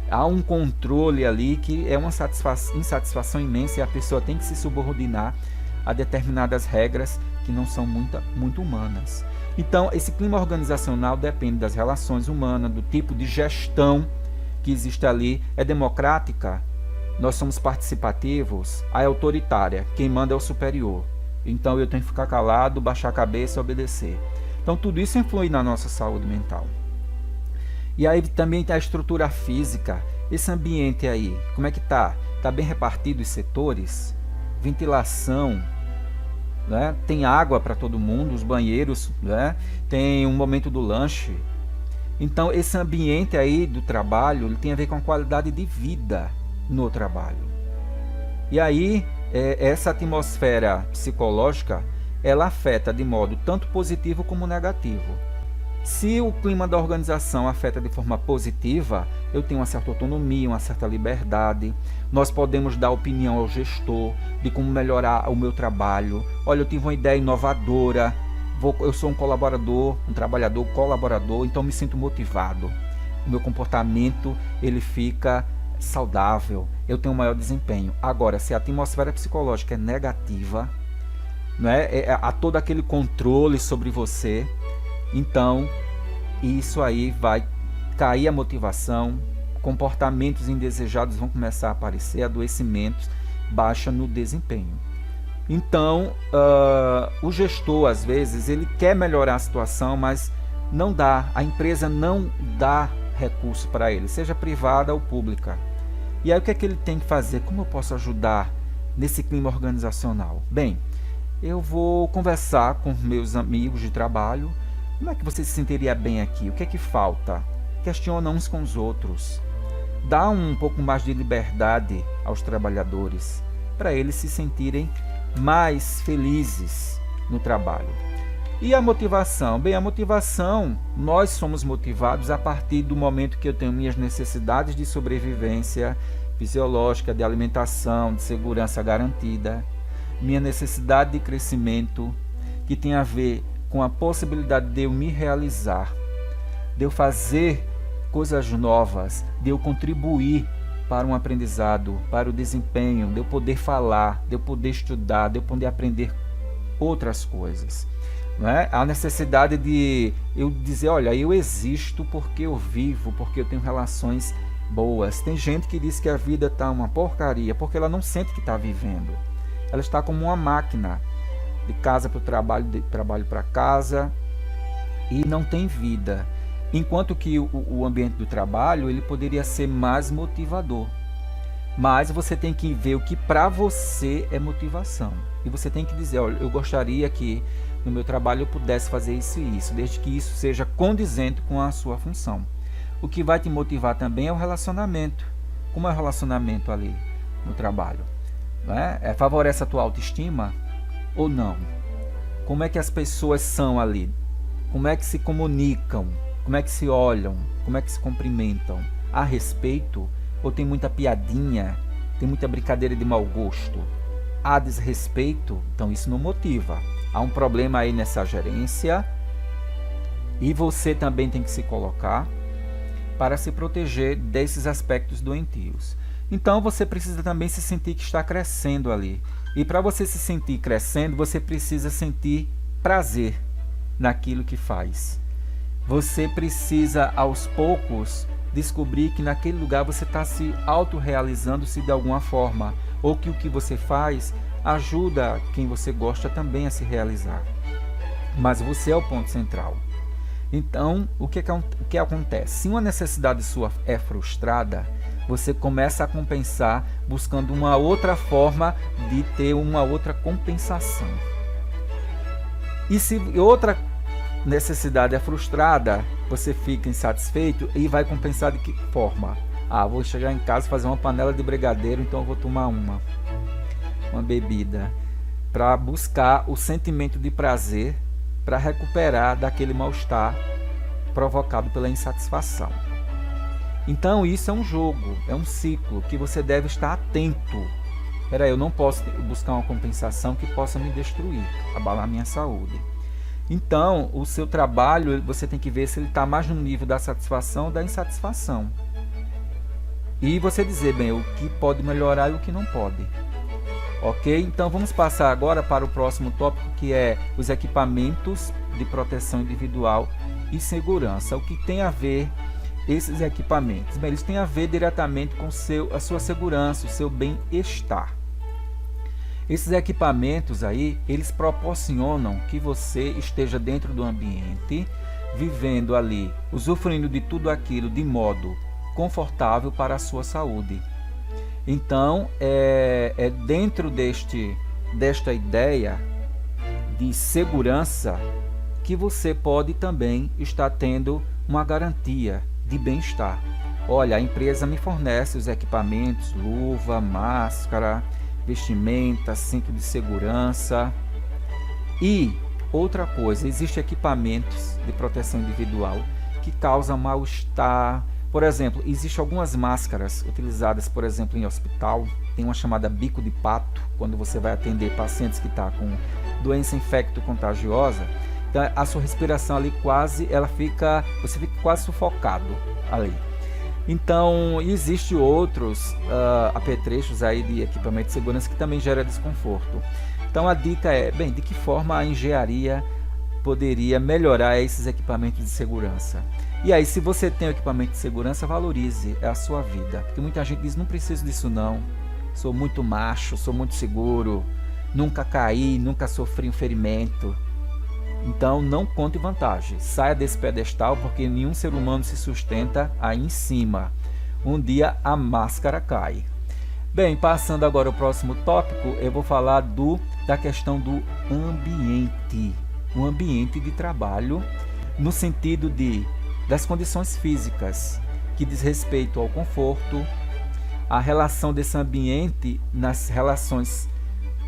Há um controle ali que é uma insatisfação imensa e a pessoa tem que se subordinar a determinadas regras que não são muito humanas. Então, esse clima organizacional depende das relações humanas, do tipo de gestão que existe ali. É democrática? Nós somos participativos? É autoritária? Quem manda é o superior. Então, eu tenho que ficar calado, baixar a cabeça e obedecer. Então, tudo isso influi na nossa saúde mental. E aí também tem a estrutura física. Esse ambiente aí, como é que está? Está bem repartido os setores? Ventilação, né? Tem água para todo mundo, os banheiros, né? Tem um momento do lanche. Então, esse ambiente aí do trabalho ele tem a ver com a qualidade de vida no trabalho. E aí, essa atmosfera psicológica, ela afeta de modo tanto positivo como negativo. Se o clima da organização afeta de forma positiva, eu tenho uma certa autonomia, uma certa liberdade. Nós podemos dar opinião ao gestor de como melhorar o meu trabalho. Olha, eu tive uma ideia inovadora, eu sou um colaborador, um trabalhador colaborador, então me sinto motivado. O meu comportamento ele fica saudável, eu tenho um maior desempenho. Agora, se a atmosfera psicológica é negativa, né, há todo aquele controle sobre você, então isso aí vai cair a motivação, comportamentos indesejados vão começar a aparecer, adoecimentos, baixa no desempenho. Então, o gestor, às vezes, ele quer melhorar a situação, mas não dá, a empresa não dá recurso para ele, seja privada ou pública. E aí o que é que ele tem que fazer? Como eu posso ajudar nesse clima organizacional? Bem, eu vou conversar com meus amigos de trabalho. Como é que você se sentiria bem aqui? O que é que falta? Questiona uns com os outros. Dá um pouco mais de liberdade aos trabalhadores, para eles se sentirem mais felizes no trabalho. E a motivação? Bem, a motivação, nós somos motivados a partir do momento que eu tenho minhas necessidades de sobrevivência fisiológica, de alimentação, de segurança garantida, minha necessidade de crescimento, que tem a ver com a possibilidade de eu me realizar, de eu fazer coisas novas, de eu contribuir para um aprendizado, para o desempenho, de eu poder falar, de eu poder estudar, de eu poder aprender outras coisas. Não é? A necessidade de eu dizer, olha, eu existo porque eu vivo, porque eu tenho relações boas. Tem gente que diz que a vida está uma porcaria, porque ela não sente que está vivendo. Ela está como uma máquina, de casa para o trabalho, de trabalho para casa, e não tem vida. Enquanto que o ambiente do trabalho ele poderia ser mais motivador. Mas você tem que ver o que para você é motivação. E você tem que dizer, olha, eu gostaria que no meu trabalho eu pudesse fazer isso e isso, desde que isso seja condizente com a sua função. O que vai te motivar também é o relacionamento. Como é o relacionamento ali no trabalho? Não é? Favorece a tua autoestima ou não? Como é que as pessoas são ali? Como é que se comunicam? Como é que se olham? Como é que se cumprimentam? Há respeito? Ou tem muita piadinha? Tem muita brincadeira de mau gosto? Há desrespeito? Então isso não motiva. Há um problema aí nessa gerência e você também tem que se colocar para se proteger desses aspectos doentios. Então você precisa também se sentir que está crescendo ali. E para você se sentir crescendo, você precisa sentir prazer naquilo que faz. Você precisa, aos poucos, descobrir que naquele lugar você está se autorrealizando-se de alguma forma, ou que o que você faz ajuda quem você gosta também a se realizar. Mas você é o ponto central. Então, o que acontece? Se uma necessidade sua é frustrada, você começa a compensar buscando uma outra forma de ter uma outra compensação. E se outra necessidade é frustrada, você fica insatisfeito e vai compensar de que forma? Vou chegar em casa e fazer uma panela de brigadeiro, então eu vou tomar uma bebida, para buscar o sentimento de prazer, para recuperar daquele mal-estar provocado pela insatisfação. Então isso é um jogo, é um ciclo que você deve estar atento. Eu não posso buscar uma compensação que possa me destruir, abalar minha saúde. Então, o seu trabalho, você tem que ver se ele está mais no nível da satisfação ou da insatisfação. E você dizer, bem, o que pode melhorar e o que não pode. Ok? Então, vamos passar agora para o próximo tópico, que é os equipamentos de proteção individual e segurança. O que tem a ver esses equipamentos? Bem, eles têm a ver diretamente com a sua segurança, o seu bem-estar. Esses equipamentos aí, eles proporcionam que você esteja dentro do ambiente, vivendo ali, usufruindo de tudo aquilo de modo confortável para a sua saúde. Então, é dentro desta ideia de segurança que você pode também estar tendo uma garantia de bem-estar. Olha, a empresa me fornece os equipamentos, luva, máscara, vestimenta, cinto de segurança. E outra coisa, existem equipamentos de proteção individual que causam mal-estar. Por exemplo, existem algumas máscaras utilizadas, por exemplo, em hospital. Tem uma chamada bico de pato, quando você vai atender pacientes que estão com doença infecto-contagiosa. Então, a sua respiração ali você fica quase sufocado ali. Então, existem outros apetrechos aí de equipamento de segurança que também gera desconforto. Então, a dica é, de que forma a engenharia poderia melhorar esses equipamentos de segurança? E aí, se você tem o equipamento de segurança, valorize a sua vida. Porque muita gente diz, não preciso disso não, sou muito macho, sou muito seguro, nunca caí, nunca sofri um ferimento. Então, não conte vantagem, saia desse pedestal, porque nenhum ser humano se sustenta aí em cima. Um dia a máscara cai. Bem, passando agora ao próximo tópico, eu vou falar da questão do ambiente. O ambiente de trabalho, no sentido das condições físicas, que diz respeito ao conforto, a relação desse ambiente nas relações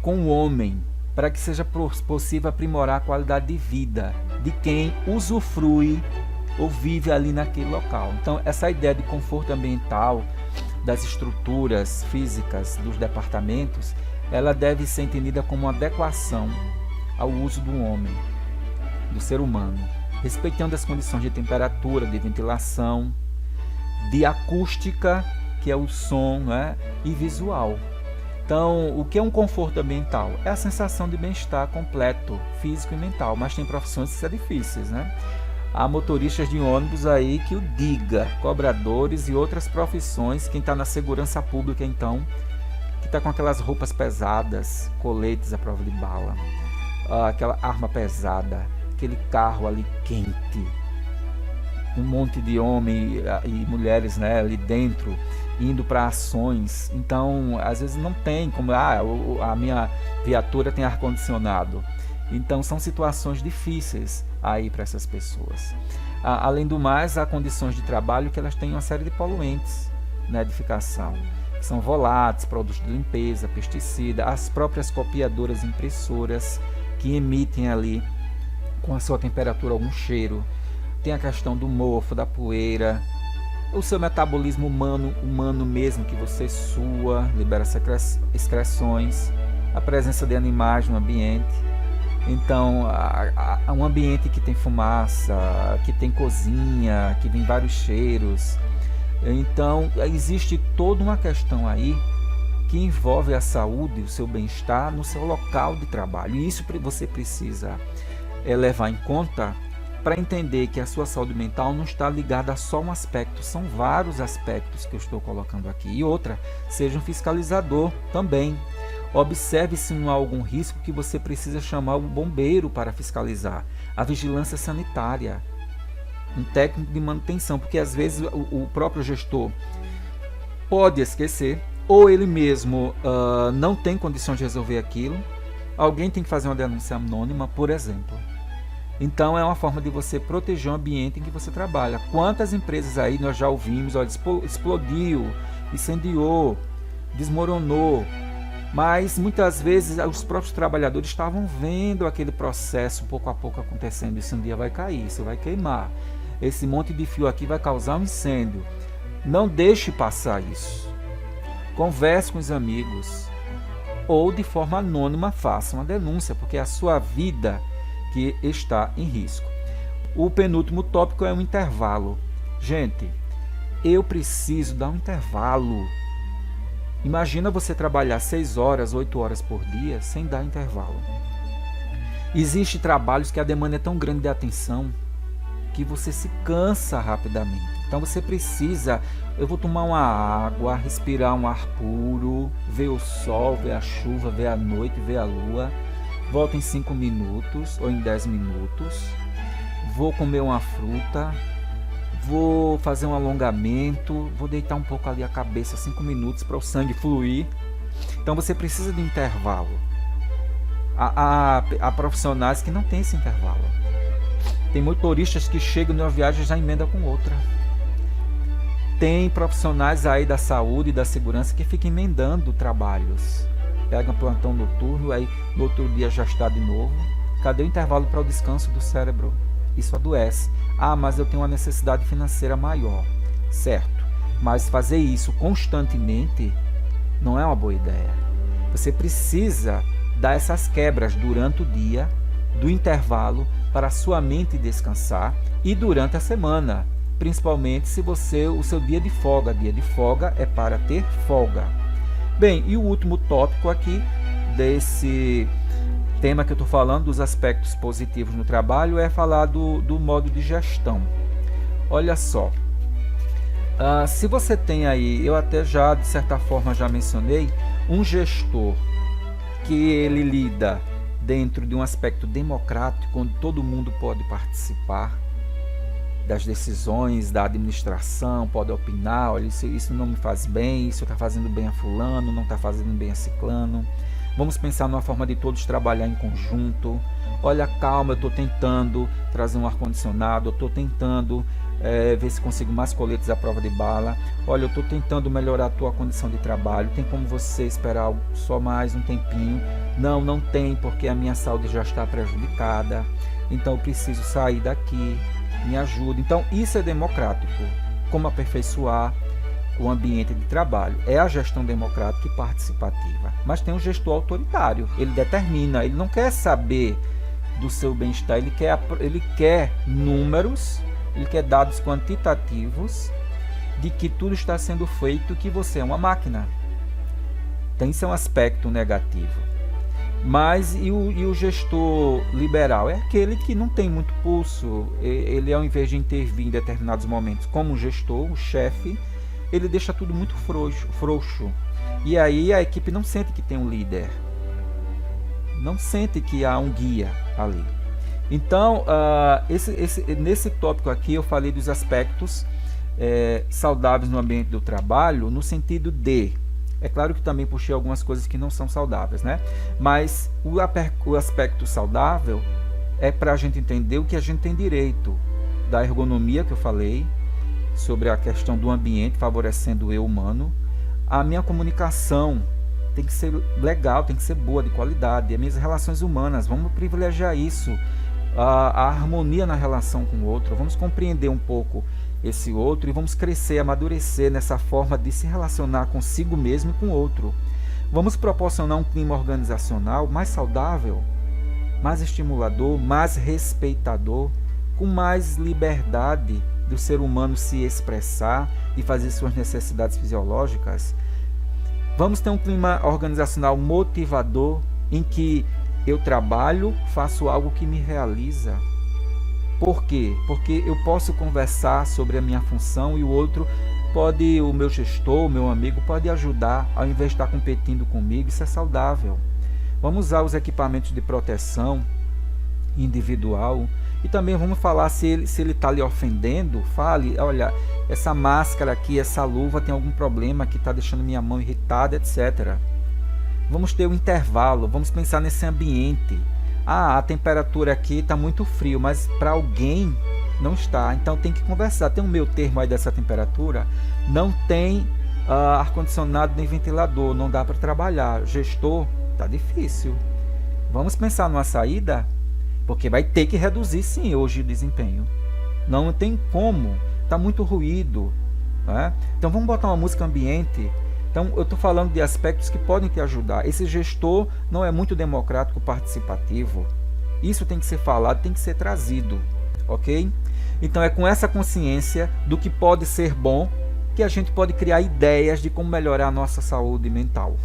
com o homem, para que seja possível aprimorar a qualidade de vida de quem usufrui ou vive ali naquele local. Então, essa ideia de conforto ambiental, das estruturas físicas dos departamentos, ela deve ser entendida como uma adequação ao uso do homem, do ser humano, respeitando as condições de temperatura, de ventilação, de acústica, que é o som, né, e visual. Então, o que é um conforto ambiental? É a sensação de bem-estar completo, físico e mental, mas tem profissões que são difíceis, né? Há motoristas de ônibus aí que o diga, cobradores e outras profissões, quem está na segurança pública então, que está com aquelas roupas pesadas, coletes à prova de bala, aquela arma pesada, aquele carro ali quente, um monte de homens e mulheres, né, ali dentro, indo para ações. Então, às vezes não tem como, a minha viatura tem ar-condicionado. Então, são situações difíceis aí para essas pessoas. Além do mais, há condições de trabalho que elas têm uma série de poluentes na edificação. São voláteis, produtos de limpeza, pesticida, as próprias copiadoras impressoras que emitem ali com a sua temperatura algum cheiro. Tem a questão do mofo, da poeira, o seu metabolismo humano mesmo, que você sua, libera excreções, a presença de animais no ambiente. Então, um ambiente que tem fumaça, que tem cozinha, que vem vários cheiros. Então, existe toda uma questão aí que envolve a saúde, o seu bem-estar no seu local de trabalho. E isso você precisa levar em conta para entender que a sua saúde mental não está ligada a só um aspecto, são vários aspectos que eu estou colocando aqui. E outra, seja um fiscalizador também. Observe se não há algum risco que você precisa chamar o bombeiro para fiscalizar. A vigilância sanitária. um técnico de manutenção, porque às vezes o próprio gestor pode esquecer, ou ele mesmo não tem condições de resolver aquilo. Alguém tem que fazer uma denúncia anônima, por exemplo. Então é uma forma de você proteger o ambiente em que você trabalha. Quantas empresas aí nós já ouvimos, olha, explodiu, incendiou, desmoronou, mas muitas vezes os próprios trabalhadores estavam vendo aquele processo pouco a pouco acontecendo. Isso um dia vai cair, isso vai queimar, esse monte de fio aqui vai causar um incêndio. Não deixe passar isso. Converse com os amigos ou de forma anônima faça uma denúncia, porque é a sua vida que está em risco. O penúltimo tópico é um intervalo. Gente, eu preciso dar um intervalo. Imagina você trabalhar 6 horas, 8 horas por dia sem dar intervalo. Existem trabalhos que a demanda é tão grande de atenção que você se cansa rapidamente. Então você precisa, eu vou tomar uma água, respirar um ar puro, ver o sol, ver a chuva, ver a noite, ver a lua. Volto em 5 minutos ou em 10 minutos. Vou comer uma fruta, vou fazer um alongamento, vou deitar um pouco ali a cabeça, 5 minutos para o sangue fluir. Então você precisa de intervalo. Há profissionais que não têm esse intervalo. Tem motoristas que chegam numa viagem e já emendam com outra. Tem profissionais aí da saúde e da segurança que ficam emendando trabalhos. Pegam plantão noturno, aí no outro dia já está de novo. Cadê o intervalo para o descanso do cérebro? Isso adoece. Ah, mas eu tenho uma necessidade financeira maior. Certo, mas fazer isso constantemente não é uma boa ideia. Você precisa dar essas quebras durante o dia, do intervalo, para a sua mente descansar, e durante a semana, principalmente se você, o seu dia de folga é para ter folga. Bem, e o último tópico aqui desse tema que eu estou falando, dos aspectos positivos no trabalho, é falar do modo de gestão. Olha só, se você tem aí, eu até já de certa forma já mencionei, um gestor que ele lida dentro de um aspecto democrático, onde todo mundo pode participar das decisões da administração, pode opinar, olha, isso não me faz bem, isso está fazendo bem a fulano, não está fazendo bem a ciclano. Vamos pensar numa forma de todos trabalhar em conjunto. Olha, calma, eu estou tentando trazer um ar-condicionado, eu estou tentando ver se consigo mais coletes à prova de bala. Olha, eu estou tentando melhorar a tua condição de trabalho. Tem como você esperar só mais um tempinho? Não tem, porque a minha saúde já está prejudicada. Então eu preciso sair daqui. Me ajuda. Então isso é democrático. Como aperfeiçoar o ambiente de trabalho? É a gestão democrática e participativa. Mas tem um gestor autoritário. Ele determina, ele não quer saber do seu bem-estar, ele quer números, ele quer dados quantitativos de que tudo está sendo feito, que você é uma máquina. Tem seu aspecto negativo. Mas e o gestor liberal? É aquele que não tem muito pulso. Ele, ao invés de intervir em determinados momentos como um gestor, o chefe, ele deixa tudo muito frouxo. E aí a equipe não sente que tem um líder. Não sente que há um guia ali. Então, nesse tópico aqui eu falei dos aspectos saudáveis no ambiente do trabalho, no sentido de... É claro que também puxei algumas coisas que não são saudáveis, né? Mas o aspecto saudável é para a gente entender o que a gente tem direito, da ergonomia que eu falei, sobre a questão do ambiente favorecendo o eu humano. A minha comunicação tem que ser legal, tem que ser boa, de qualidade. As minhas relações humanas, vamos privilegiar isso. A harmonia na relação com o outro, vamos compreender um pouco esse outro e vamos crescer, amadurecer nessa forma de se relacionar consigo mesmo e com o outro. Vamos proporcionar um clima organizacional mais saudável, mais estimulador, mais respeitador, com mais liberdade do ser humano se expressar e fazer suas necessidades fisiológicas. Vamos ter um clima organizacional motivador, em que eu trabalho, faço algo que me realiza. Por quê? Porque eu posso conversar sobre a minha função e o outro pode, o meu gestor, o meu amigo, pode ajudar ao invés de estar competindo comigo. Isso é saudável. Vamos usar os equipamentos de proteção individual E também vamos falar se ele está lhe ofendendo, fale, olha, essa máscara aqui, essa luva tem algum problema que está deixando minha mão irritada, etc. Vamos ter um intervalo, vamos pensar nesse ambiente. A temperatura aqui está muito frio, mas para alguém não está, então tem que conversar. Tem um meio termo aí dessa temperatura, não tem ar-condicionado nem ventilador, não dá para trabalhar. Gestor, está difícil. Vamos pensar numa saída? Porque vai ter que reduzir sim hoje o desempenho. Não tem como, está muito ruído, né? Então vamos botar uma música ambiente. Então eu estou falando de aspectos que podem te ajudar. Esse gestor não é muito democrático, participativo. Isso tem que ser falado, tem que ser trazido, ok? Então é com essa consciência do que pode ser bom que a gente pode criar ideias de como melhorar a nossa saúde mental.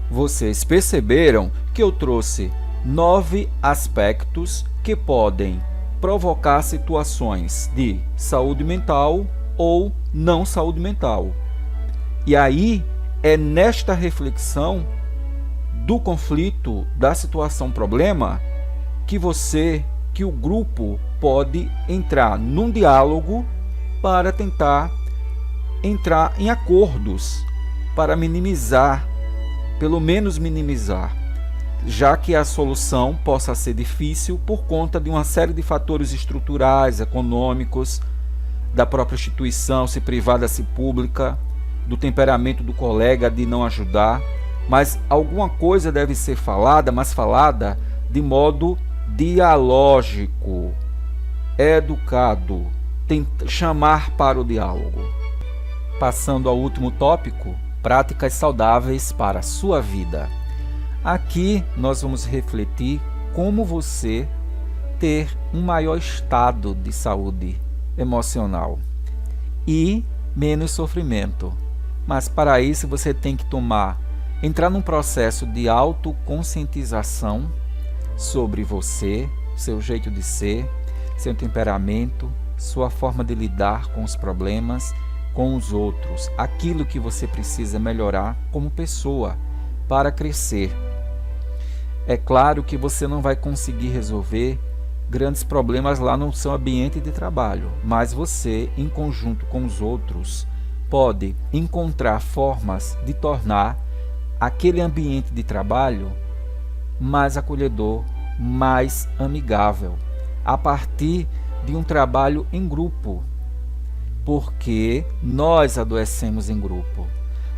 Vocês perceberam que eu trouxe 9 aspectos que podem provocar situações de saúde mental ou não saúde mental. E aí é nesta reflexão do conflito, da situação problema, que o grupo pode entrar num diálogo para tentar entrar em acordos para minimizar, pelo menos minimizar, já que a solução possa ser difícil por conta de uma série de fatores estruturais, econômicos, da própria instituição, se privada, se pública, do temperamento do colega de não ajudar, mas alguma coisa deve ser falada, mas falada de modo dialógico, educado, chamar para o diálogo. Passando ao último tópico, práticas saudáveis para a sua vida. Aqui nós vamos refletir como você ter um maior estado de saúde emocional e menos sofrimento. Mas para isso você tem que entrar num processo de autoconscientização sobre você, seu jeito de ser, seu temperamento, sua forma de lidar com os problemas, com os outros, aquilo que você precisa melhorar como pessoa para crescer. É claro que você não vai conseguir resolver grandes problemas lá no seu ambiente de trabalho, mas você, em conjunto com os outros, pode encontrar formas de tornar aquele ambiente de trabalho mais acolhedor, mais amigável, a partir de um trabalho em grupo, porque nós adoecemos em grupo,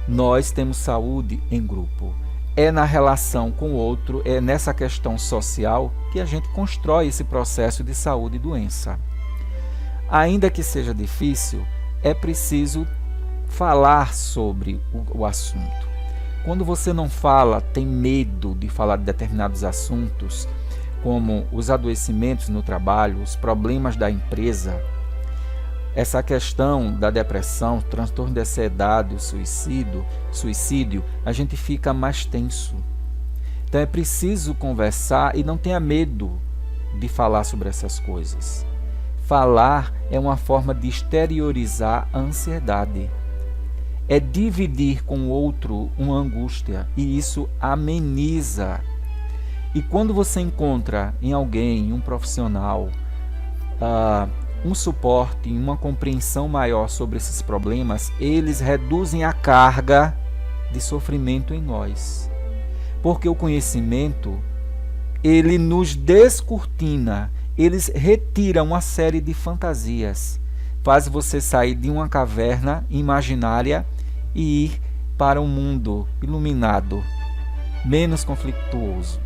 nós temos saúde em grupo. É na relação com o outro, é nessa questão social que a gente constrói esse processo de saúde e doença. Ainda que seja difícil, é preciso falar sobre o assunto. Quando você não fala, tem medo de falar de determinados assuntos, como os adoecimentos no trabalho, os problemas da empresa, essa questão da depressão, transtorno de ansiedade, o suicídio, a gente fica mais tenso. Então é preciso conversar e não tenha medo de falar sobre essas coisas. Falar é uma forma de exteriorizar a ansiedade. É dividir com o outro uma angústia e isso ameniza. E quando você encontra em alguém, um profissional, um suporte, uma compreensão maior sobre esses problemas, eles reduzem a carga de sofrimento em nós. Porque o conhecimento, ele nos descortina, eles retiram uma série de fantasias, faz você sair de uma caverna imaginária e ir para um mundo iluminado, menos conflituoso.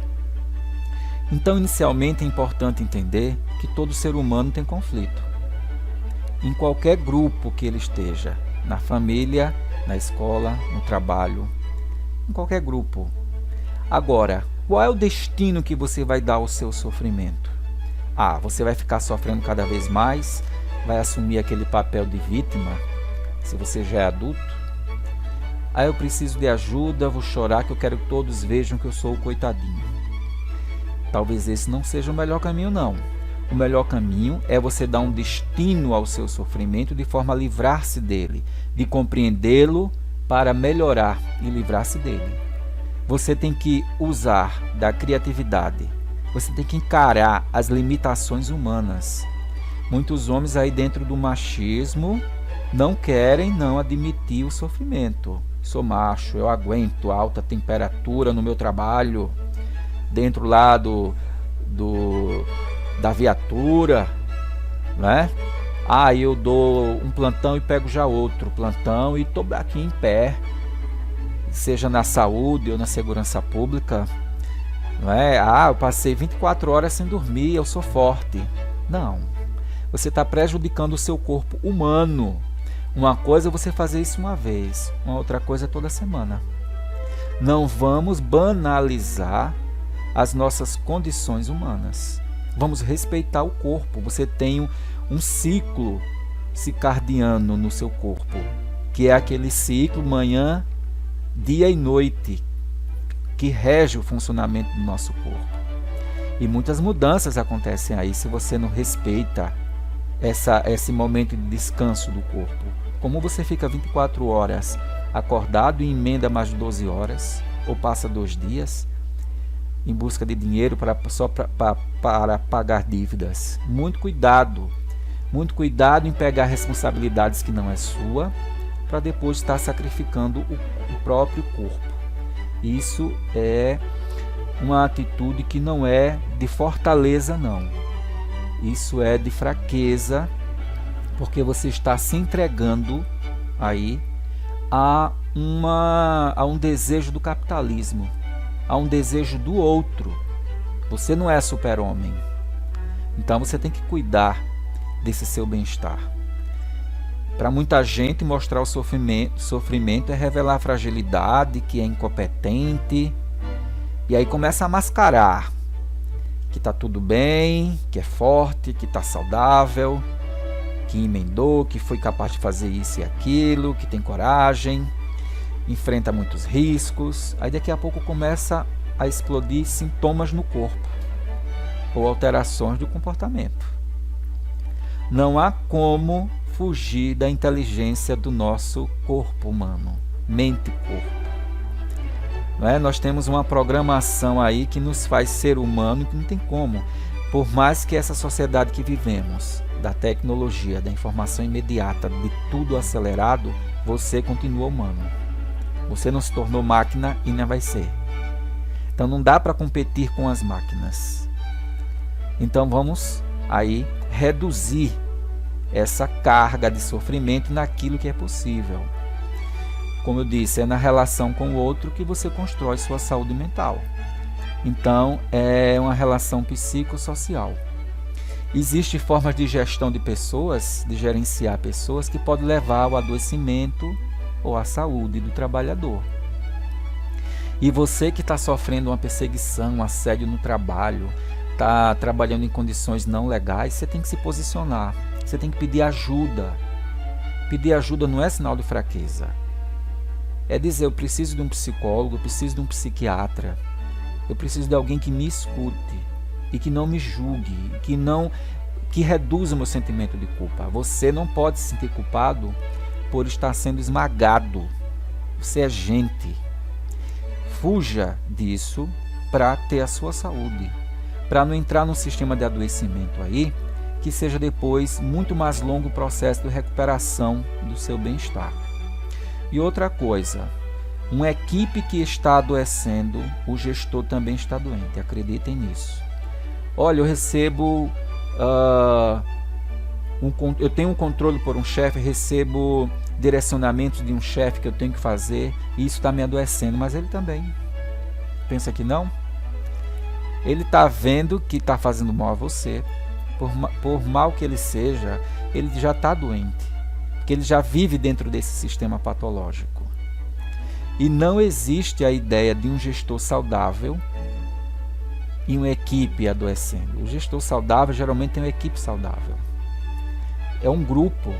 Então, inicialmente, é importante entender que todo ser humano tem conflito. Em qualquer grupo que ele esteja, na família, na escola, no trabalho, em qualquer grupo. Agora, qual é o destino que você vai dar ao seu sofrimento? Você vai ficar sofrendo cada vez mais, vai assumir aquele papel de vítima, se você já é adulto. Eu preciso de ajuda, vou chorar que eu quero que todos vejam que eu sou o coitadinho. Talvez esse não seja o melhor caminho, não. O melhor caminho é você dar um destino ao seu sofrimento de forma a livrar-se dele, de compreendê-lo para melhorar e livrar-se dele. Você tem que usar da criatividade, Você tem que encarar as limitações humanas. Muitos homens aí dentro do machismo não querem não admitir o sofrimento. Sou macho, eu aguento alta temperatura no meu trabalho, dentro lá da viatura, né? Eu dou um plantão e pego já outro plantão e estou aqui em pé, seja na saúde ou na segurança pública, não é? Eu passei 24 horas sem dormir, eu sou forte. Não, você está prejudicando o seu corpo humano. Uma coisa é você fazer isso uma vez, uma outra coisa é toda semana. Não vamos banalizar as nossas condições humanas. Vamos respeitar o corpo. Você tem um ciclo circadiano no seu corpo, que é aquele ciclo manhã, dia e noite, que rege o funcionamento do nosso corpo. E muitas mudanças acontecem aí se você não respeita esse momento de descanso do corpo. Como você fica 24 horas acordado e emenda mais de 12 horas, ou passa 2 dias em busca de dinheiro só para pagar dívidas. Muito cuidado em pegar responsabilidades que não é sua, para depois estar sacrificando o próprio corpo. Isso é uma atitude que não é de fortaleza, não. Isso é de fraqueza, porque você está se entregando aí a um desejo do capitalismo, a um desejo do outro. Você não é super-homem. Então você tem que cuidar desse seu bem-estar. Para muita gente, mostrar o sofrimento é revelar a fragilidade, que é incompetente, e aí começa a mascarar que está tudo bem, que é forte, que está saudável, que emendou, que foi capaz de fazer isso e aquilo, que tem coragem, enfrenta muitos riscos. Aí daqui a pouco começa a explodir sintomas no corpo ou alterações do comportamento. Não há como fugir da inteligência do nosso corpo humano, mente-corpo. Não é? Nós temos uma programação aí que nos faz ser humano, que não tem como. Por mais que essa sociedade que vivemos, da tecnologia, da informação imediata, de tudo acelerado, você continua humano. Você não se tornou máquina e não vai ser. Então não dá para competir com as máquinas. Então vamos aí reduzir essa carga de sofrimento naquilo que é possível. Como eu disse, é na relação com o outro que você constrói sua saúde mental. Então, é uma relação psicossocial. Existem formas de gestão de pessoas, de gerenciar pessoas, que podem levar ao adoecimento ou à saúde do trabalhador. E você que está sofrendo uma perseguição, um assédio no trabalho, está trabalhando em condições não legais, você tem que se posicionar. Você tem que pedir ajuda. Pedir ajuda não é sinal de fraqueza. É dizer, eu preciso de um psicólogo, eu preciso de um psiquiatra, eu preciso de alguém que me escute e que não me julgue, que reduza o meu sentimento de culpa. Você não pode se sentir culpado por estar sendo esmagado. Você é gente. Fuja disso para ter a sua saúde, para não entrar num sistema de adoecimento aí, que seja depois muito mais longo o processo de recuperação do seu bem-estar. E outra coisa, uma equipe que está adoecendo, o gestor também está doente, acreditem nisso. Olha, eu recebo, eu tenho um controle por um chefe, recebo direcionamentos de um chefe que eu tenho que fazer, e isso está me adoecendo, mas ele também. Pensa que não? Ele está vendo que está fazendo mal a você, por mal que ele seja, ele já está doente. Porque ele já vive dentro desse sistema patológico. E não existe a ideia de um gestor saudável e uma equipe adoecendo. O gestor saudável geralmente tem uma equipe saudável. É um grupo.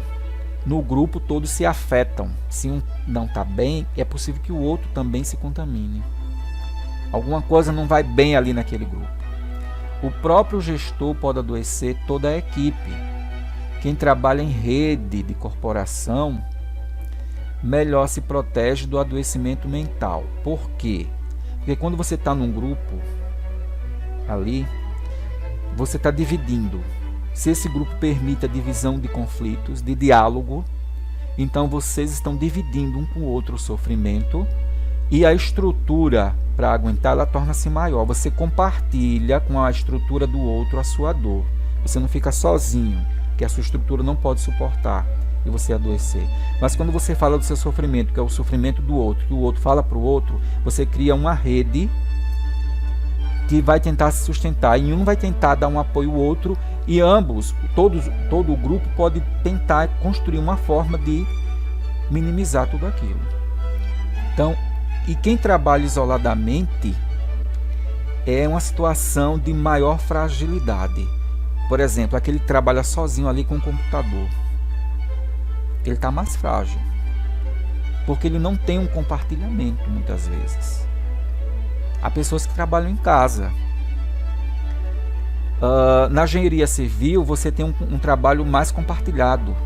No grupo todos se afetam. Se um não está bem, é possível que o outro também se contamine. Alguma coisa não vai bem ali naquele grupo. O próprio gestor pode adoecer toda a equipe. Quem trabalha em rede de corporação, melhor se protege do adoecimento mental. Por quê? Porque quando você está num grupo ali, você está dividindo. Se esse grupo permite a divisão de conflitos, de diálogo, então vocês estão dividindo um com o outro o sofrimento, e a estrutura para aguentar, ela torna-se maior. Você compartilha com a estrutura do outro a sua dor. Você não fica sozinho, que a sua estrutura não pode suportar e você adoecer. Mas quando você fala do seu sofrimento, que é o sofrimento do outro, que o outro fala para o outro, você cria uma rede que vai tentar se sustentar. E um vai tentar dar um apoio ao outro, e ambos, todo o grupo pode tentar construir uma forma de minimizar tudo aquilo. Então, e quem trabalha isoladamente é uma situação de maior fragilidade. Por exemplo, aquele que trabalha sozinho ali com o computador, ele está mais frágil, porque ele não tem um compartilhamento muitas vezes. Há pessoas que trabalham em casa. Na engenharia civil, você tem um trabalho mais compartilhado.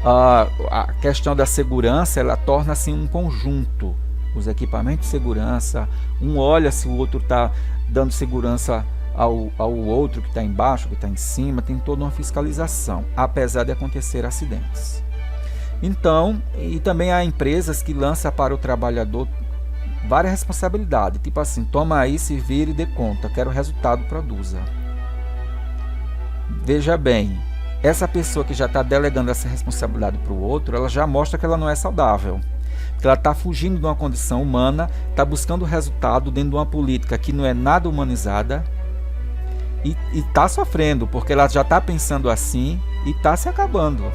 A questão da segurança, ela torna-se um conjunto. Os equipamentos de segurança, um olha se o outro está dando segurança ao outro que está embaixo, que está em cima, tem toda uma fiscalização, apesar de acontecer acidentes. Então, e também há empresas que lançam para o trabalhador várias responsabilidades, tipo assim, toma aí, se vira e dê conta, quero resultado, produza. Veja bem, essa pessoa que já está delegando essa responsabilidade para o outro, ela já mostra que ela não é saudável. Porque ela está fugindo de uma condição humana, está buscando resultado dentro de uma política que não é nada humanizada, e está sofrendo, porque ela já está pensando assim e está se acabando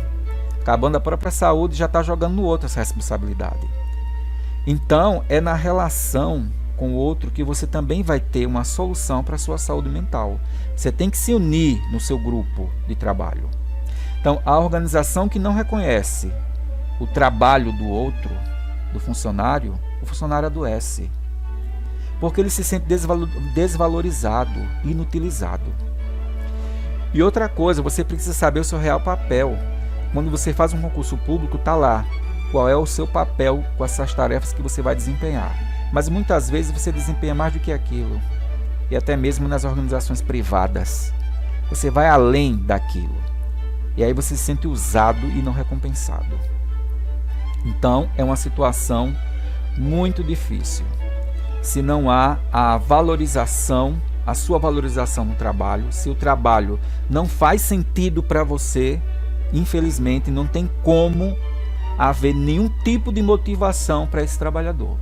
a própria saúde, já está jogando no outro essa responsabilidade. Então, é na relação com o outro que você também vai ter uma solução para a sua saúde mental. Você tem que se unir no seu grupo de trabalho. Então, a organização que não reconhece o trabalho do outro, do funcionário, o funcionário adoece. Porque ele se sente desvalorizado, inutilizado. E outra coisa, você precisa saber o seu real papel. Quando você faz um concurso público, está lá qual é o seu papel com essas tarefas que você vai desempenhar. Mas muitas vezes você desempenha mais do que aquilo. E até mesmo nas organizações privadas. Você vai além daquilo. E aí você se sente usado e não recompensado. Então, é uma situação muito difícil. Se não há a valorização, a sua valorização no trabalho, se o trabalho não faz sentido para você, infelizmente não tem como haver nenhum tipo de motivação para esse trabalhador.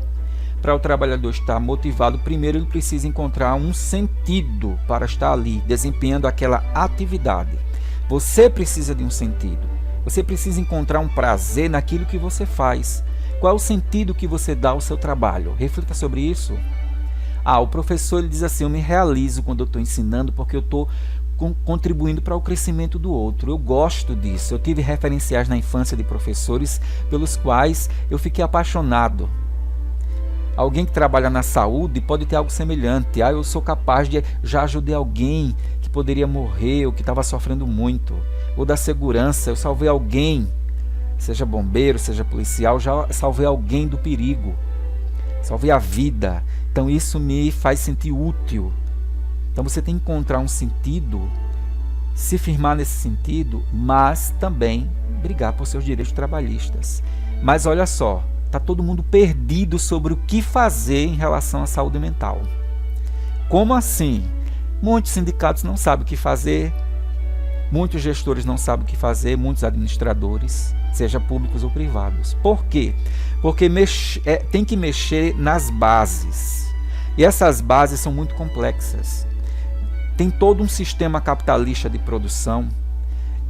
Para o trabalhador estar motivado, primeiro ele precisa encontrar um sentido para estar ali, desempenhando aquela atividade. Você precisa de um sentido. Você precisa encontrar um prazer naquilo que você faz. Qual é o sentido que você dá ao seu trabalho? Reflita sobre isso. O professor ele diz assim, eu me realizo quando eu estou ensinando porque eu estou contribuindo para o crescimento do outro. Eu gosto disso. Eu tive referenciais na infância de professores pelos quais eu fiquei apaixonado. Alguém que trabalha na saúde pode ter algo semelhante. Eu sou capaz de... Já ajudei alguém que poderia morrer ou que estava sofrendo muito. Ou da segurança, eu salvei alguém, seja bombeiro, seja policial, já salvei alguém do perigo. Salvei a vida. Então isso me faz sentir útil. Então você tem que encontrar um sentido, se firmar nesse sentido, mas também brigar por seus direitos trabalhistas. Mas olha só, está todo mundo perdido sobre o que fazer em relação à saúde mental. Como assim? Muitos sindicatos não sabem o que fazer, muitos gestores não sabem o que fazer, muitos administradores, seja públicos ou privados. Por quê? Porque tem que mexer nas bases. E essas bases são muito complexas. Tem todo um sistema capitalista de produção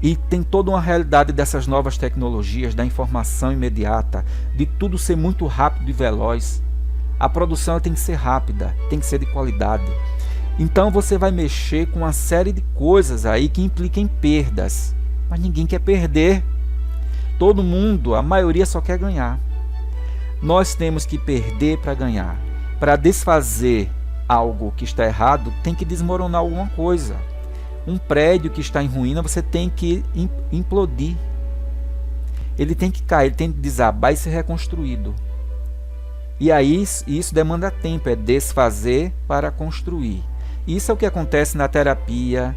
e tem toda uma realidade dessas novas tecnologias, da informação imediata, de tudo ser muito rápido e veloz. A produção tem que ser rápida, tem que ser de qualidade. Então você vai mexer com uma série de coisas aí que impliquem perdas. Mas ninguém quer perder. Todo mundo, a maioria só quer ganhar. Nós temos que perder para ganhar. Para desfazer algo que está errado, tem que desmoronar alguma coisa. Um prédio que está em ruína, você tem que implodir. Ele tem que cair, ele tem que desabar e ser reconstruído. E aí isso demanda tempo, é desfazer para construir. Isso é o que acontece na terapia,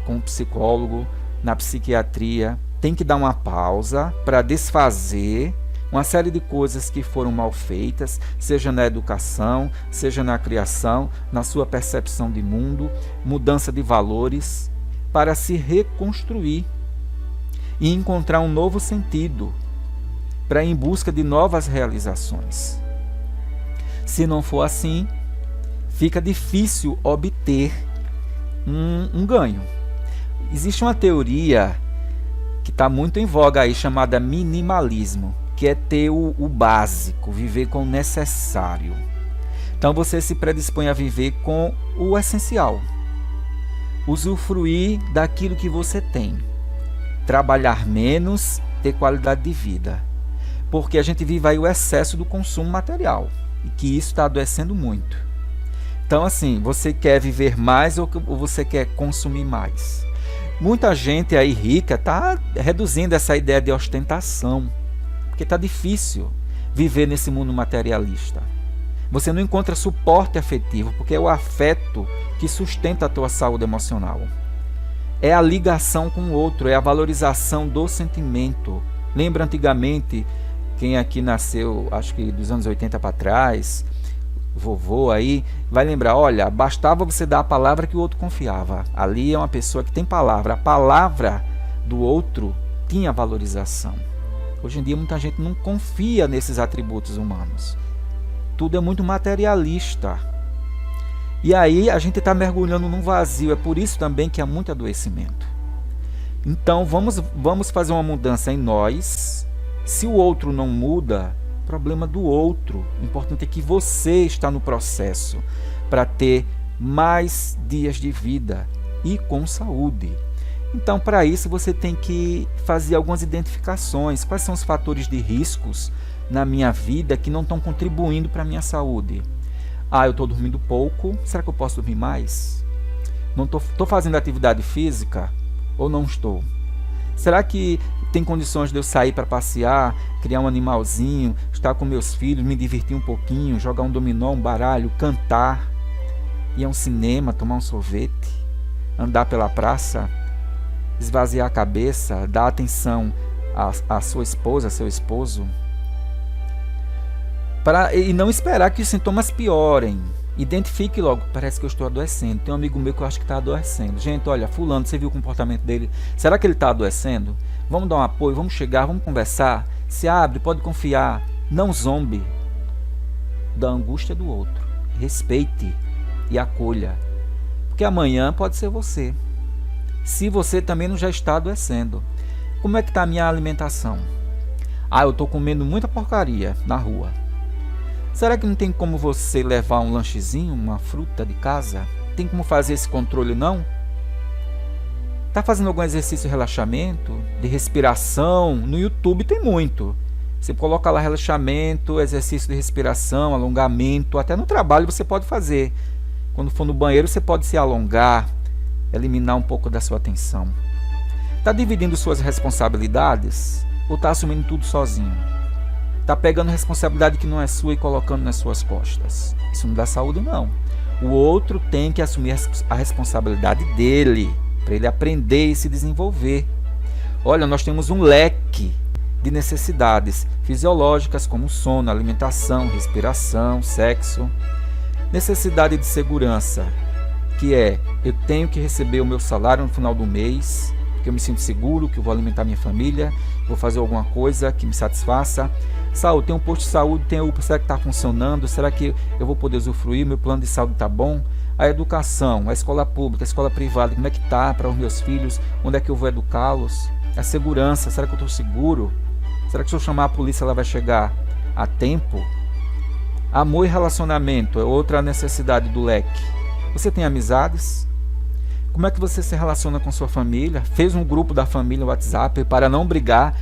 com o psicólogo, na psiquiatria. Tem que dar uma pausa para desfazer uma série de coisas que foram mal feitas, seja na educação, seja na criação, na sua percepção de mundo, mudança de valores, para se reconstruir e encontrar um novo sentido, para ir em busca de novas realizações. Se não for assim, fica difícil obter um ganho. Existe uma teoria que está muito em voga aí, chamada minimalismo, que é ter o básico, viver com o necessário. Então você se predispõe a viver com o essencial, usufruir daquilo que você tem, trabalhar menos, ter qualidade de vida, porque a gente vive aí o excesso do consumo material e que isso está adoecendo muito. Então assim, você quer viver mais ou você quer consumir mais? Muita gente aí rica está reduzindo essa ideia de ostentação, porque está difícil viver nesse mundo materialista. Você não encontra suporte afetivo, porque é o afeto que sustenta a tua saúde emocional. É a ligação com o outro, é a valorização do sentimento. Lembra antigamente, quem aqui nasceu, acho que dos anos 80 para trás, vovô aí, vai lembrar, olha, bastava você dar a palavra que o outro confiava. Ali é uma pessoa que tem palavra. A palavra do outro tinha valorização. Hoje em dia muita gente não confia nesses atributos humanos. Tudo é muito materialista. E aí a gente está mergulhando num vazio. É por isso também que há muito adoecimento. Então vamos fazer uma mudança em nós. Se o outro não muda, problema do outro. O importante é que você está no processo para ter mais dias de vida e com saúde. Então, para isso, você tem que fazer algumas identificações. Quais são os fatores de riscos na minha vida que não estão contribuindo para a minha saúde? Eu estou dormindo pouco. Será que eu posso dormir mais? Não estou fazendo atividade física ou não estou? Será que tem condições de eu sair para passear, criar um animalzinho, estar com meus filhos, me divertir um pouquinho, jogar um dominó, um baralho, cantar, ir a um cinema, tomar um sorvete, andar pela praça, esvaziar a cabeça, dar atenção à sua esposa, ao seu esposo? E não esperar que os sintomas piorem. Identifique logo, parece que eu estou adoecendo. Tem um amigo meu que eu acho que está adoecendo. Gente, olha, fulano, você viu o comportamento dele? Será que ele está adoecendo? Vamos dar um apoio, vamos chegar, vamos conversar. Se abre, pode confiar. Não zombe da angústia do outro. Respeite e acolha. Porque amanhã pode ser você. Se você também não já está adoecendo. Como é que está a minha alimentação? Eu estou comendo muita porcaria na rua. Será que não tem como você levar um lanchezinho, uma fruta de casa? Tem como fazer esse controle, não? Está fazendo algum exercício de relaxamento, de respiração? No YouTube tem muito. Você coloca lá relaxamento, exercício de respiração, alongamento. Até no trabalho você pode fazer. Quando for no banheiro você pode se alongar, eliminar um pouco da sua atenção. Está dividindo suas responsabilidades ou está assumindo tudo sozinho? Está pegando responsabilidade que não é sua e colocando nas suas costas? Isso não dá saúde, não. O outro tem que assumir a responsabilidade dele, para ele aprender e se desenvolver. Olha, nós temos um leque de necessidades fisiológicas como sono, alimentação, respiração, sexo. Necessidade de segurança, que é, eu tenho que receber o meu salário no final do mês, porque eu me sinto seguro, que eu vou alimentar minha família, vou fazer alguma coisa que me satisfaça. Saúde, tem um posto de saúde, tem a UPA, será que está funcionando? Será que eu vou poder usufruir? Meu plano de saúde está bom? A educação, a escola pública, a escola privada, como é que está para os meus filhos? Onde é que eu vou educá-los? A segurança, será que eu estou seguro? Será que se eu chamar a polícia ela vai chegar a tempo? Amor e relacionamento é outra necessidade do leque. Você tem amizades? Como é que você se relaciona com sua família? Fez um grupo da família no WhatsApp para não brigar,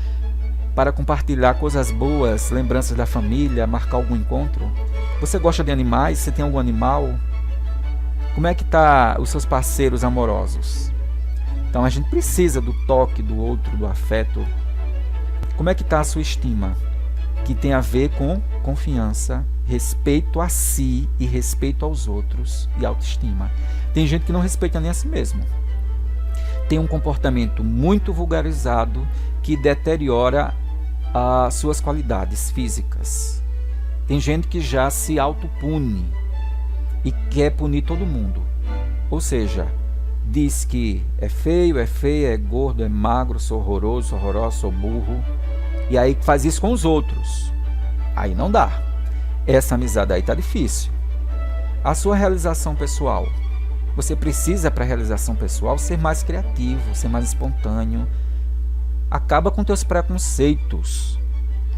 para compartilhar coisas boas, lembranças da família, marcar algum encontro? Você gosta de animais? Você tem algum animal? Como é que tá os seus parceiros amorosos? Então a gente precisa do toque do outro, do afeto. Como é que está a sua estima? Que tem a ver com confiança, respeito a si e respeito aos outros e autoestima. Tem gente que não respeita nem a si mesmo. Tem um comportamento muito vulgarizado que deteriora as suas qualidades físicas. Tem gente que já se autopune e quer punir todo mundo. Ou seja, diz que é feio, é gordo, é magro, sou horroroso, sou horrorosa, sou burro. E aí faz isso com os outros. Aí não dá. Essa amizade aí tá difícil. A sua realização pessoal. Você precisa, para a realização pessoal, ser mais criativo, ser mais espontâneo. Acaba com teus preconceitos.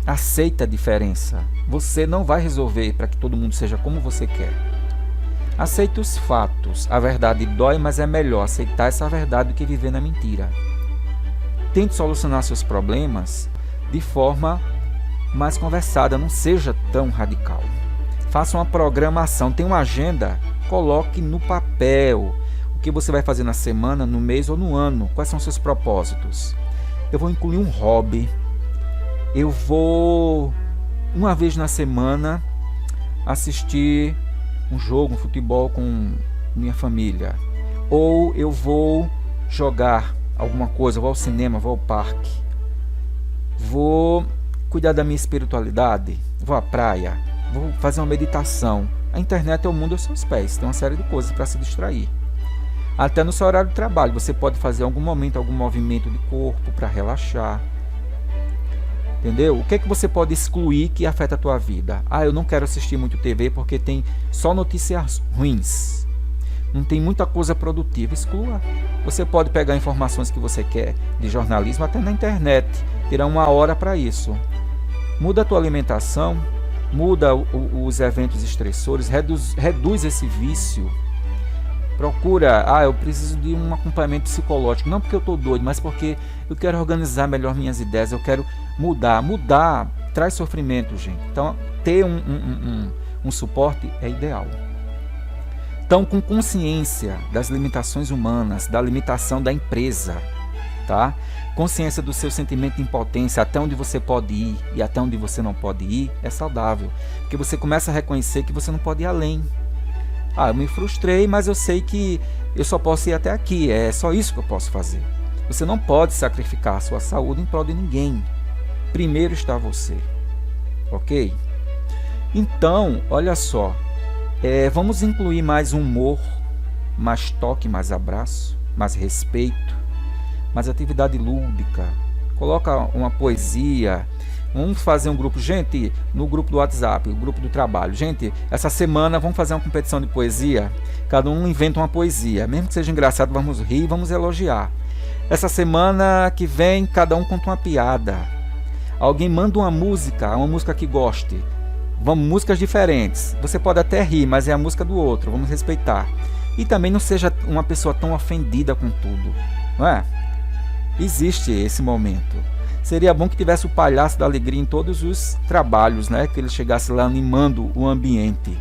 Aceita a diferença. Você não vai resolver para que todo mundo seja como você quer. Aceite os fatos. A verdade dói, mas é melhor aceitar essa verdade do que viver na mentira. Tente solucionar seus problemas de forma mais conversada, não seja tão radical. Faça uma programação, tenha uma agenda, coloque no papel o que você vai fazer na semana, no mês ou no ano. Quais são seus propósitos? Eu vou incluir um hobby. Eu vou, uma vez na semana, assistir um jogo, um futebol com minha família. Ou eu vou jogar alguma coisa, vou ao cinema, vou ao parque. Vou cuidar da minha espiritualidade, vou à praia, vou fazer uma meditação. A internet é o mundo aos seus pés, tem uma série de coisas para se distrair. Até no seu horário de trabalho, você pode fazer em algum momento algum movimento de corpo para relaxar. Entendeu? O que é que você pode excluir que afeta a tua vida? Eu não quero assistir muito TV porque tem só notícias ruins. Não tem muita coisa produtiva. Exclua. Você pode pegar informações que você quer de jornalismo até na internet. Terá uma hora para isso. Muda a tua alimentação, muda os eventos estressores, reduz esse vício. Procura, eu preciso de um acompanhamento psicológico, não porque eu estou doido, mas porque eu quero organizar melhor minhas ideias, eu quero mudar. Mudar traz sofrimento, gente. Então, ter um suporte é ideal. Então, com consciência das limitações humanas, da limitação da empresa, tá? Consciência do seu sentimento de impotência, até onde você pode ir e até onde você não pode ir, é saudável. Porque você começa a reconhecer que você não pode ir além. Eu me frustrei, mas eu sei que eu só posso ir até aqui, é só isso que eu posso fazer. Você não pode sacrificar a sua saúde em prol de ninguém. Primeiro está você, ok? Então, olha só, vamos incluir mais humor, mais toque, mais abraço, mais respeito, mais atividade lúdica. Coloca uma poesia. Vamos fazer um grupo, gente, no grupo do WhatsApp, o grupo do trabalho. Gente, essa semana vamos fazer uma competição de poesia. Cada um inventa uma poesia. Mesmo que seja engraçado, vamos rir, vamos elogiar. Essa semana que vem, cada um conta uma piada. Alguém manda uma música que goste. Vamos, músicas diferentes. Você pode até rir, mas é a música do outro, vamos respeitar. E também não seja uma pessoa tão ofendida com tudo, não é? Existe esse momento. Seria bom que tivesse o palhaço da alegria em todos os trabalhos, né? Que ele chegasse lá animando o ambiente.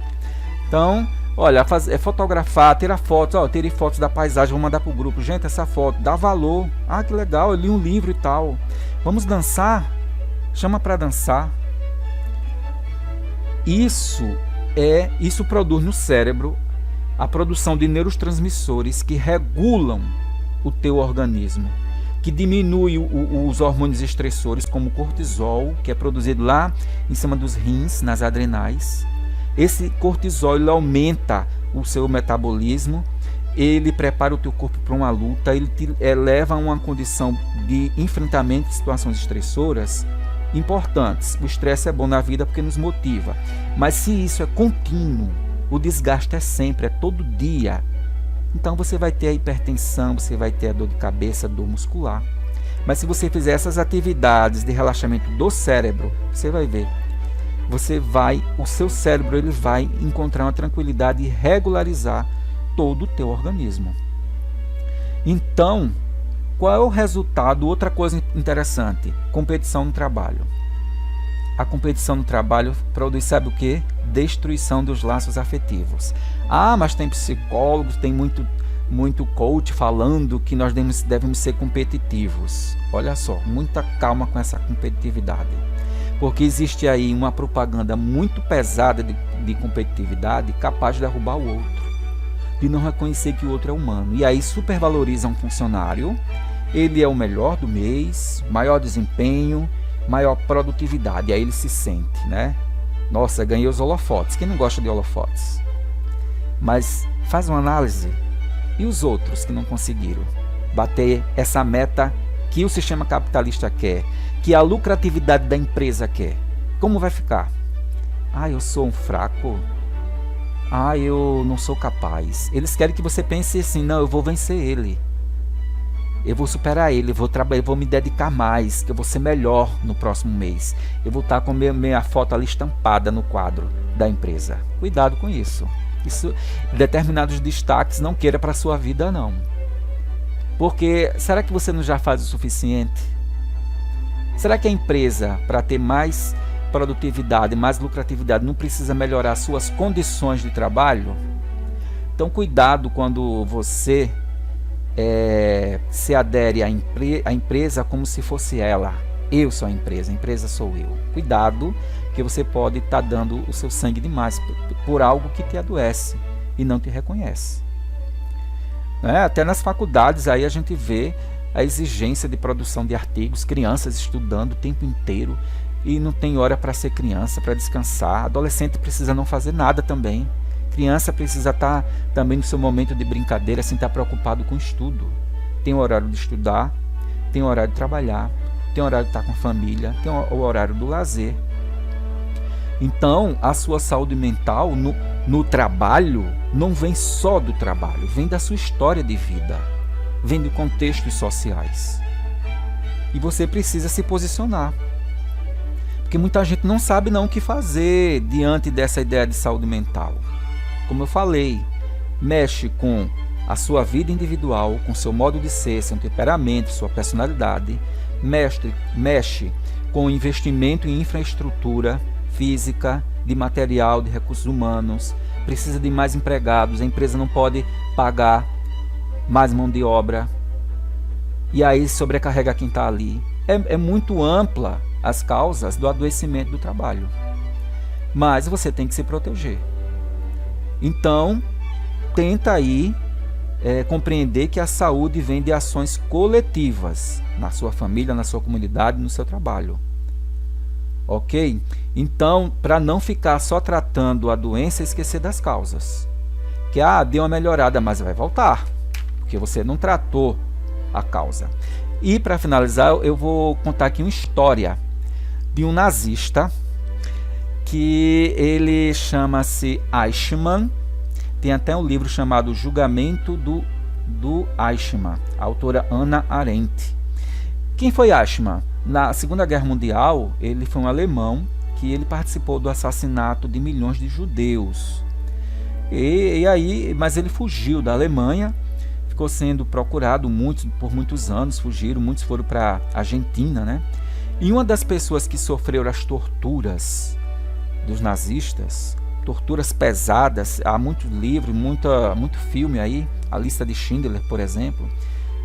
Então, olha, fotografar, tirar fotos. Tirei fotos da paisagem, vou mandar pro grupo. Gente, essa foto dá valor. Que legal, eu li um livro e tal. Vamos dançar? Chama para dançar. Isso produz no cérebro a produção de neurotransmissores que regulam o teu organismo, que diminui os hormônios estressores, como o cortisol, que é produzido lá em cima dos rins, nas adrenais. Esse cortisol ele aumenta o seu metabolismo, ele prepara o teu corpo para uma luta, ele te eleva a uma condição de enfrentamento de situações estressoras importantes. O estresse é bom na vida porque nos motiva, mas se isso é contínuo, o desgaste é sempre, é todo dia. Então você vai ter a hipertensão, você vai ter a dor de cabeça, dor muscular. Mas se você fizer essas atividades de relaxamento do cérebro, você vai ver. O seu cérebro ele vai encontrar uma tranquilidade e regularizar todo o teu organismo. Então, qual é o resultado? Outra coisa interessante, competição no trabalho. A competição no trabalho produz, sabe o quê? Destruição dos laços afetivos. Mas tem psicólogos, tem muito coach falando que nós devemos ser competitivos. Olha só, muita calma com essa competitividade. porque existe aí uma propaganda muito pesada de competitividade capaz de derrubar o outro, de não reconhecer que o outro é humano. E aí supervaloriza um funcionário, ele é o melhor do mês, maior desempenho, maior produtividade, e aí ele se sente, né? Nossa, ganhei os holofotes. Quem não gosta de holofotes? Mas faz uma análise. E os outros que não conseguiram bater essa meta que o sistema capitalista quer, que a lucratividade da empresa quer? Como vai ficar? Ah, eu sou um fraco. Ah, eu não sou capaz. Eles querem que você pense assim: não, eu vou vencer ele. Eu vou superar ele, eu vou trabalhar, eu vou me dedicar mais, que eu vou ser melhor no próximo mês. Eu vou estar com minha foto ali estampada no quadro da empresa. Cuidado com isso. Isso, determinados destaques não queira para a sua vida, não. Porque será que você não já faz o suficiente? Será que a empresa, para ter mais produtividade, mais lucratividade, não precisa melhorar suas condições de trabalho? Então cuidado quando você se adere à empresa como se fosse ela. Eu sou a empresa sou eu. Cuidado, que você pode estar dando o seu sangue demais por algo que te adoece e não te reconhece. Até nas faculdades aí a gente vê a exigência de produção de artigos, crianças estudando o tempo inteiro e não tem hora para ser criança, para descansar. Adolescente precisa não fazer nada também. Criança precisa estar também no seu momento de brincadeira, sem estar preocupado com estudo. Tem o horário de estudar, tem o horário de trabalhar, tem o horário de estar com a família, tem o horário do lazer. Então, a sua saúde mental no trabalho não vem só do trabalho, vem da sua história de vida, vem de contextos sociais. E você precisa se posicionar. Porque muita gente não sabe não o que fazer diante dessa ideia de saúde mental. Como eu falei, mexe com a sua vida individual, com seu modo de ser, seu temperamento, sua personalidade, mexe com o investimento em infraestrutura física, de material, de recursos humanos, precisa de mais empregados, a empresa não pode pagar mais mão de obra, e aí sobrecarrega quem está ali. É muito ampla as causas do adoecimento do trabalho, mas você tem que se proteger. Então, tenta aí compreender que a saúde vem de ações coletivas na sua família, na sua comunidade, no seu trabalho. Ok? Então, para não ficar só tratando a doença e esquecer das causas. Que deu uma melhorada, mas vai voltar, porque você não tratou a causa. E para finalizar, eu vou contar aqui uma história de um nazista que ele chama-se Eichmann. Tem até um livro chamado Julgamento do Eichmann, a autora Hannah Arendt. Quem foi Eichmann? Na Segunda Guerra Mundial, ele foi um alemão que ele participou do assassinato de milhões de judeus. Mas ele fugiu da Alemanha, ficou sendo procurado por muitos anos, fugiram, muitos foram para a Argentina, né? E uma das pessoas que sofreram as torturas dos nazistas, torturas pesadas, há muito livro, muito filme aí, a lista de Schindler, por exemplo,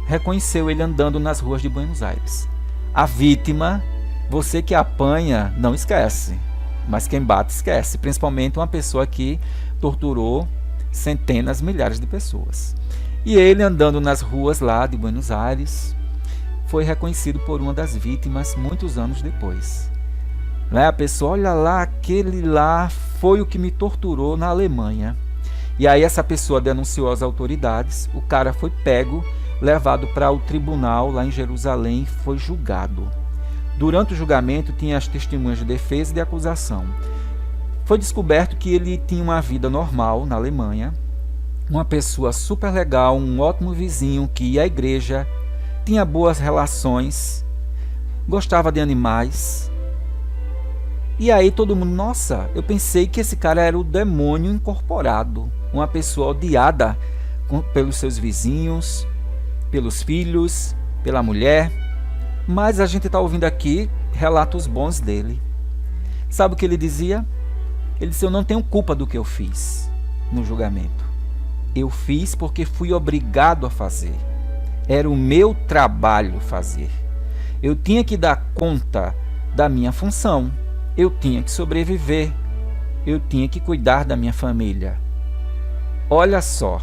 reconheceu ele andando nas ruas de Buenos Aires. A vítima, você que apanha, não esquece, mas quem bate esquece, principalmente uma pessoa que torturou centenas, milhares de pessoas. E ele andando nas ruas lá de Buenos Aires, foi reconhecido por uma das vítimas muitos anos depois. A pessoa, olha lá, aquele lá foi o que me torturou na Alemanha. E aí essa pessoa denunciou às autoridades, o cara foi pego, levado para o tribunal lá em Jerusalém e foi julgado. Durante o julgamento tinha as testemunhas de defesa e de acusação. Foi descoberto que ele tinha uma vida normal na Alemanha, uma pessoa super legal, um ótimo vizinho que ia à igreja, tinha boas relações, gostava de animais. E aí todo mundo, nossa, eu pensei que esse cara era o demônio incorporado, uma pessoa odiada pelos seus vizinhos, pelos filhos, pela mulher. Mas a gente está ouvindo aqui relatos bons dele. Sabe o que ele dizia? Ele disse, eu não tenho culpa do que eu fiz no julgamento. Eu fiz porque fui obrigado a fazer. Era o meu trabalho fazer. Eu tinha que dar conta da minha função. eu tinha que sobreviver, eu tinha que cuidar da minha família. Olha só,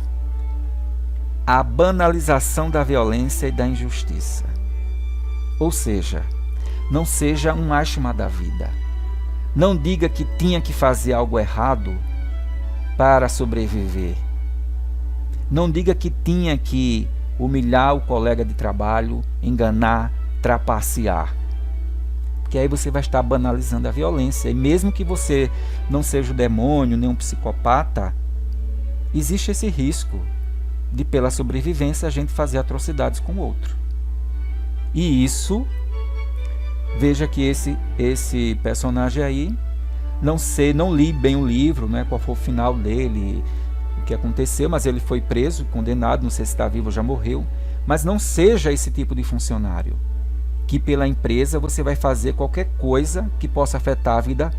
a banalização da violência e da injustiça. Ou seja, não seja um ástima da vida. Não diga que tinha que fazer algo errado para sobreviver. Não diga que tinha que humilhar o colega de trabalho, enganar, trapacear. Porque aí você vai estar banalizando a violência. E mesmo que você não seja o demônio, nem um psicopata, existe esse risco de, pela sobrevivência, a gente fazer atrocidades com o outro. E isso, veja que esse personagem aí, não li bem o livro, né, qual foi o final dele, o que aconteceu, mas ele foi preso, condenado, não sei se está vivo ou já morreu. Mas não seja esse tipo de funcionário, que pela empresa você vai fazer qualquer coisa que possa afetar a vida,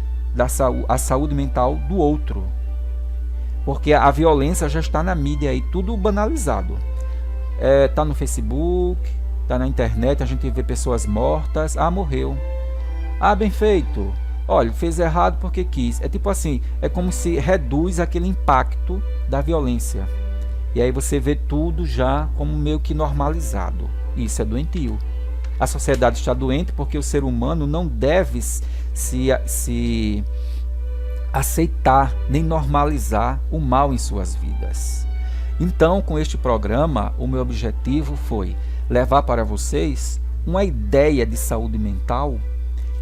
a saúde mental do outro. Porque a violência já está na mídia aí, tudo banalizado. Está no Facebook, está na internet, a gente vê pessoas mortas. Ah, morreu. Ah, bem feito. Olha, fez errado porque quis. É tipo assim, é como se reduz aquele impacto da violência. E aí você vê tudo já como meio que normalizado. Isso é doentio. A sociedade está doente porque o ser humano não deve se aceitar nem normalizar o mal em suas vidas. Então, com este programa, o meu objetivo foi levar para vocês uma ideia de saúde mental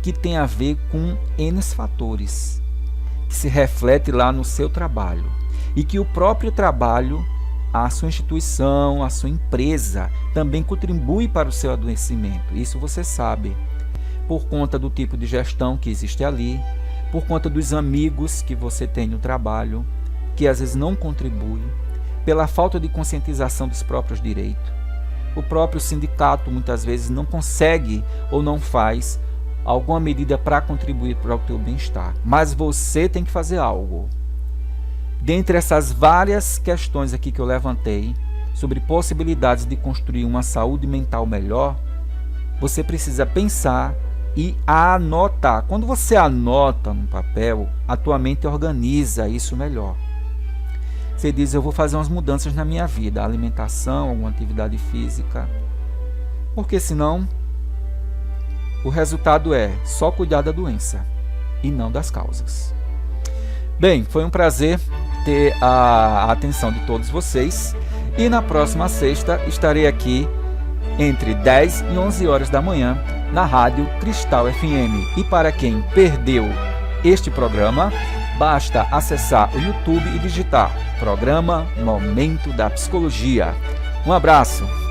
que tem a ver com N fatores, que se reflete lá no seu trabalho e que o próprio trabalho, a sua instituição, a sua empresa também contribui para o seu adoecimento. Isso você sabe, por conta do tipo de gestão que existe ali, por conta dos amigos que você tem no trabalho, que às vezes não contribuem, pela falta de conscientização dos próprios direitos. O próprio sindicato muitas vezes não consegue ou não faz alguma medida para contribuir para o teu bem-estar. Mas você tem que fazer algo. Dentre essas várias questões aqui que eu levantei, sobre possibilidades de construir uma saúde mental melhor, você precisa pensar e anotar. Quando você anota no papel, a tua mente organiza isso melhor. Você diz, eu vou fazer umas mudanças na minha vida, alimentação, alguma atividade física. Porque senão, o resultado é só cuidar da doença e não das causas. Bem, foi um prazer ter a atenção de todos vocês. E na próxima sexta estarei aqui entre 10 e 11 horas da manhã na Rádio Cristal FM. E para quem perdeu este programa, basta acessar o YouTube e digitar Programa Momento da Psicologia. Um abraço!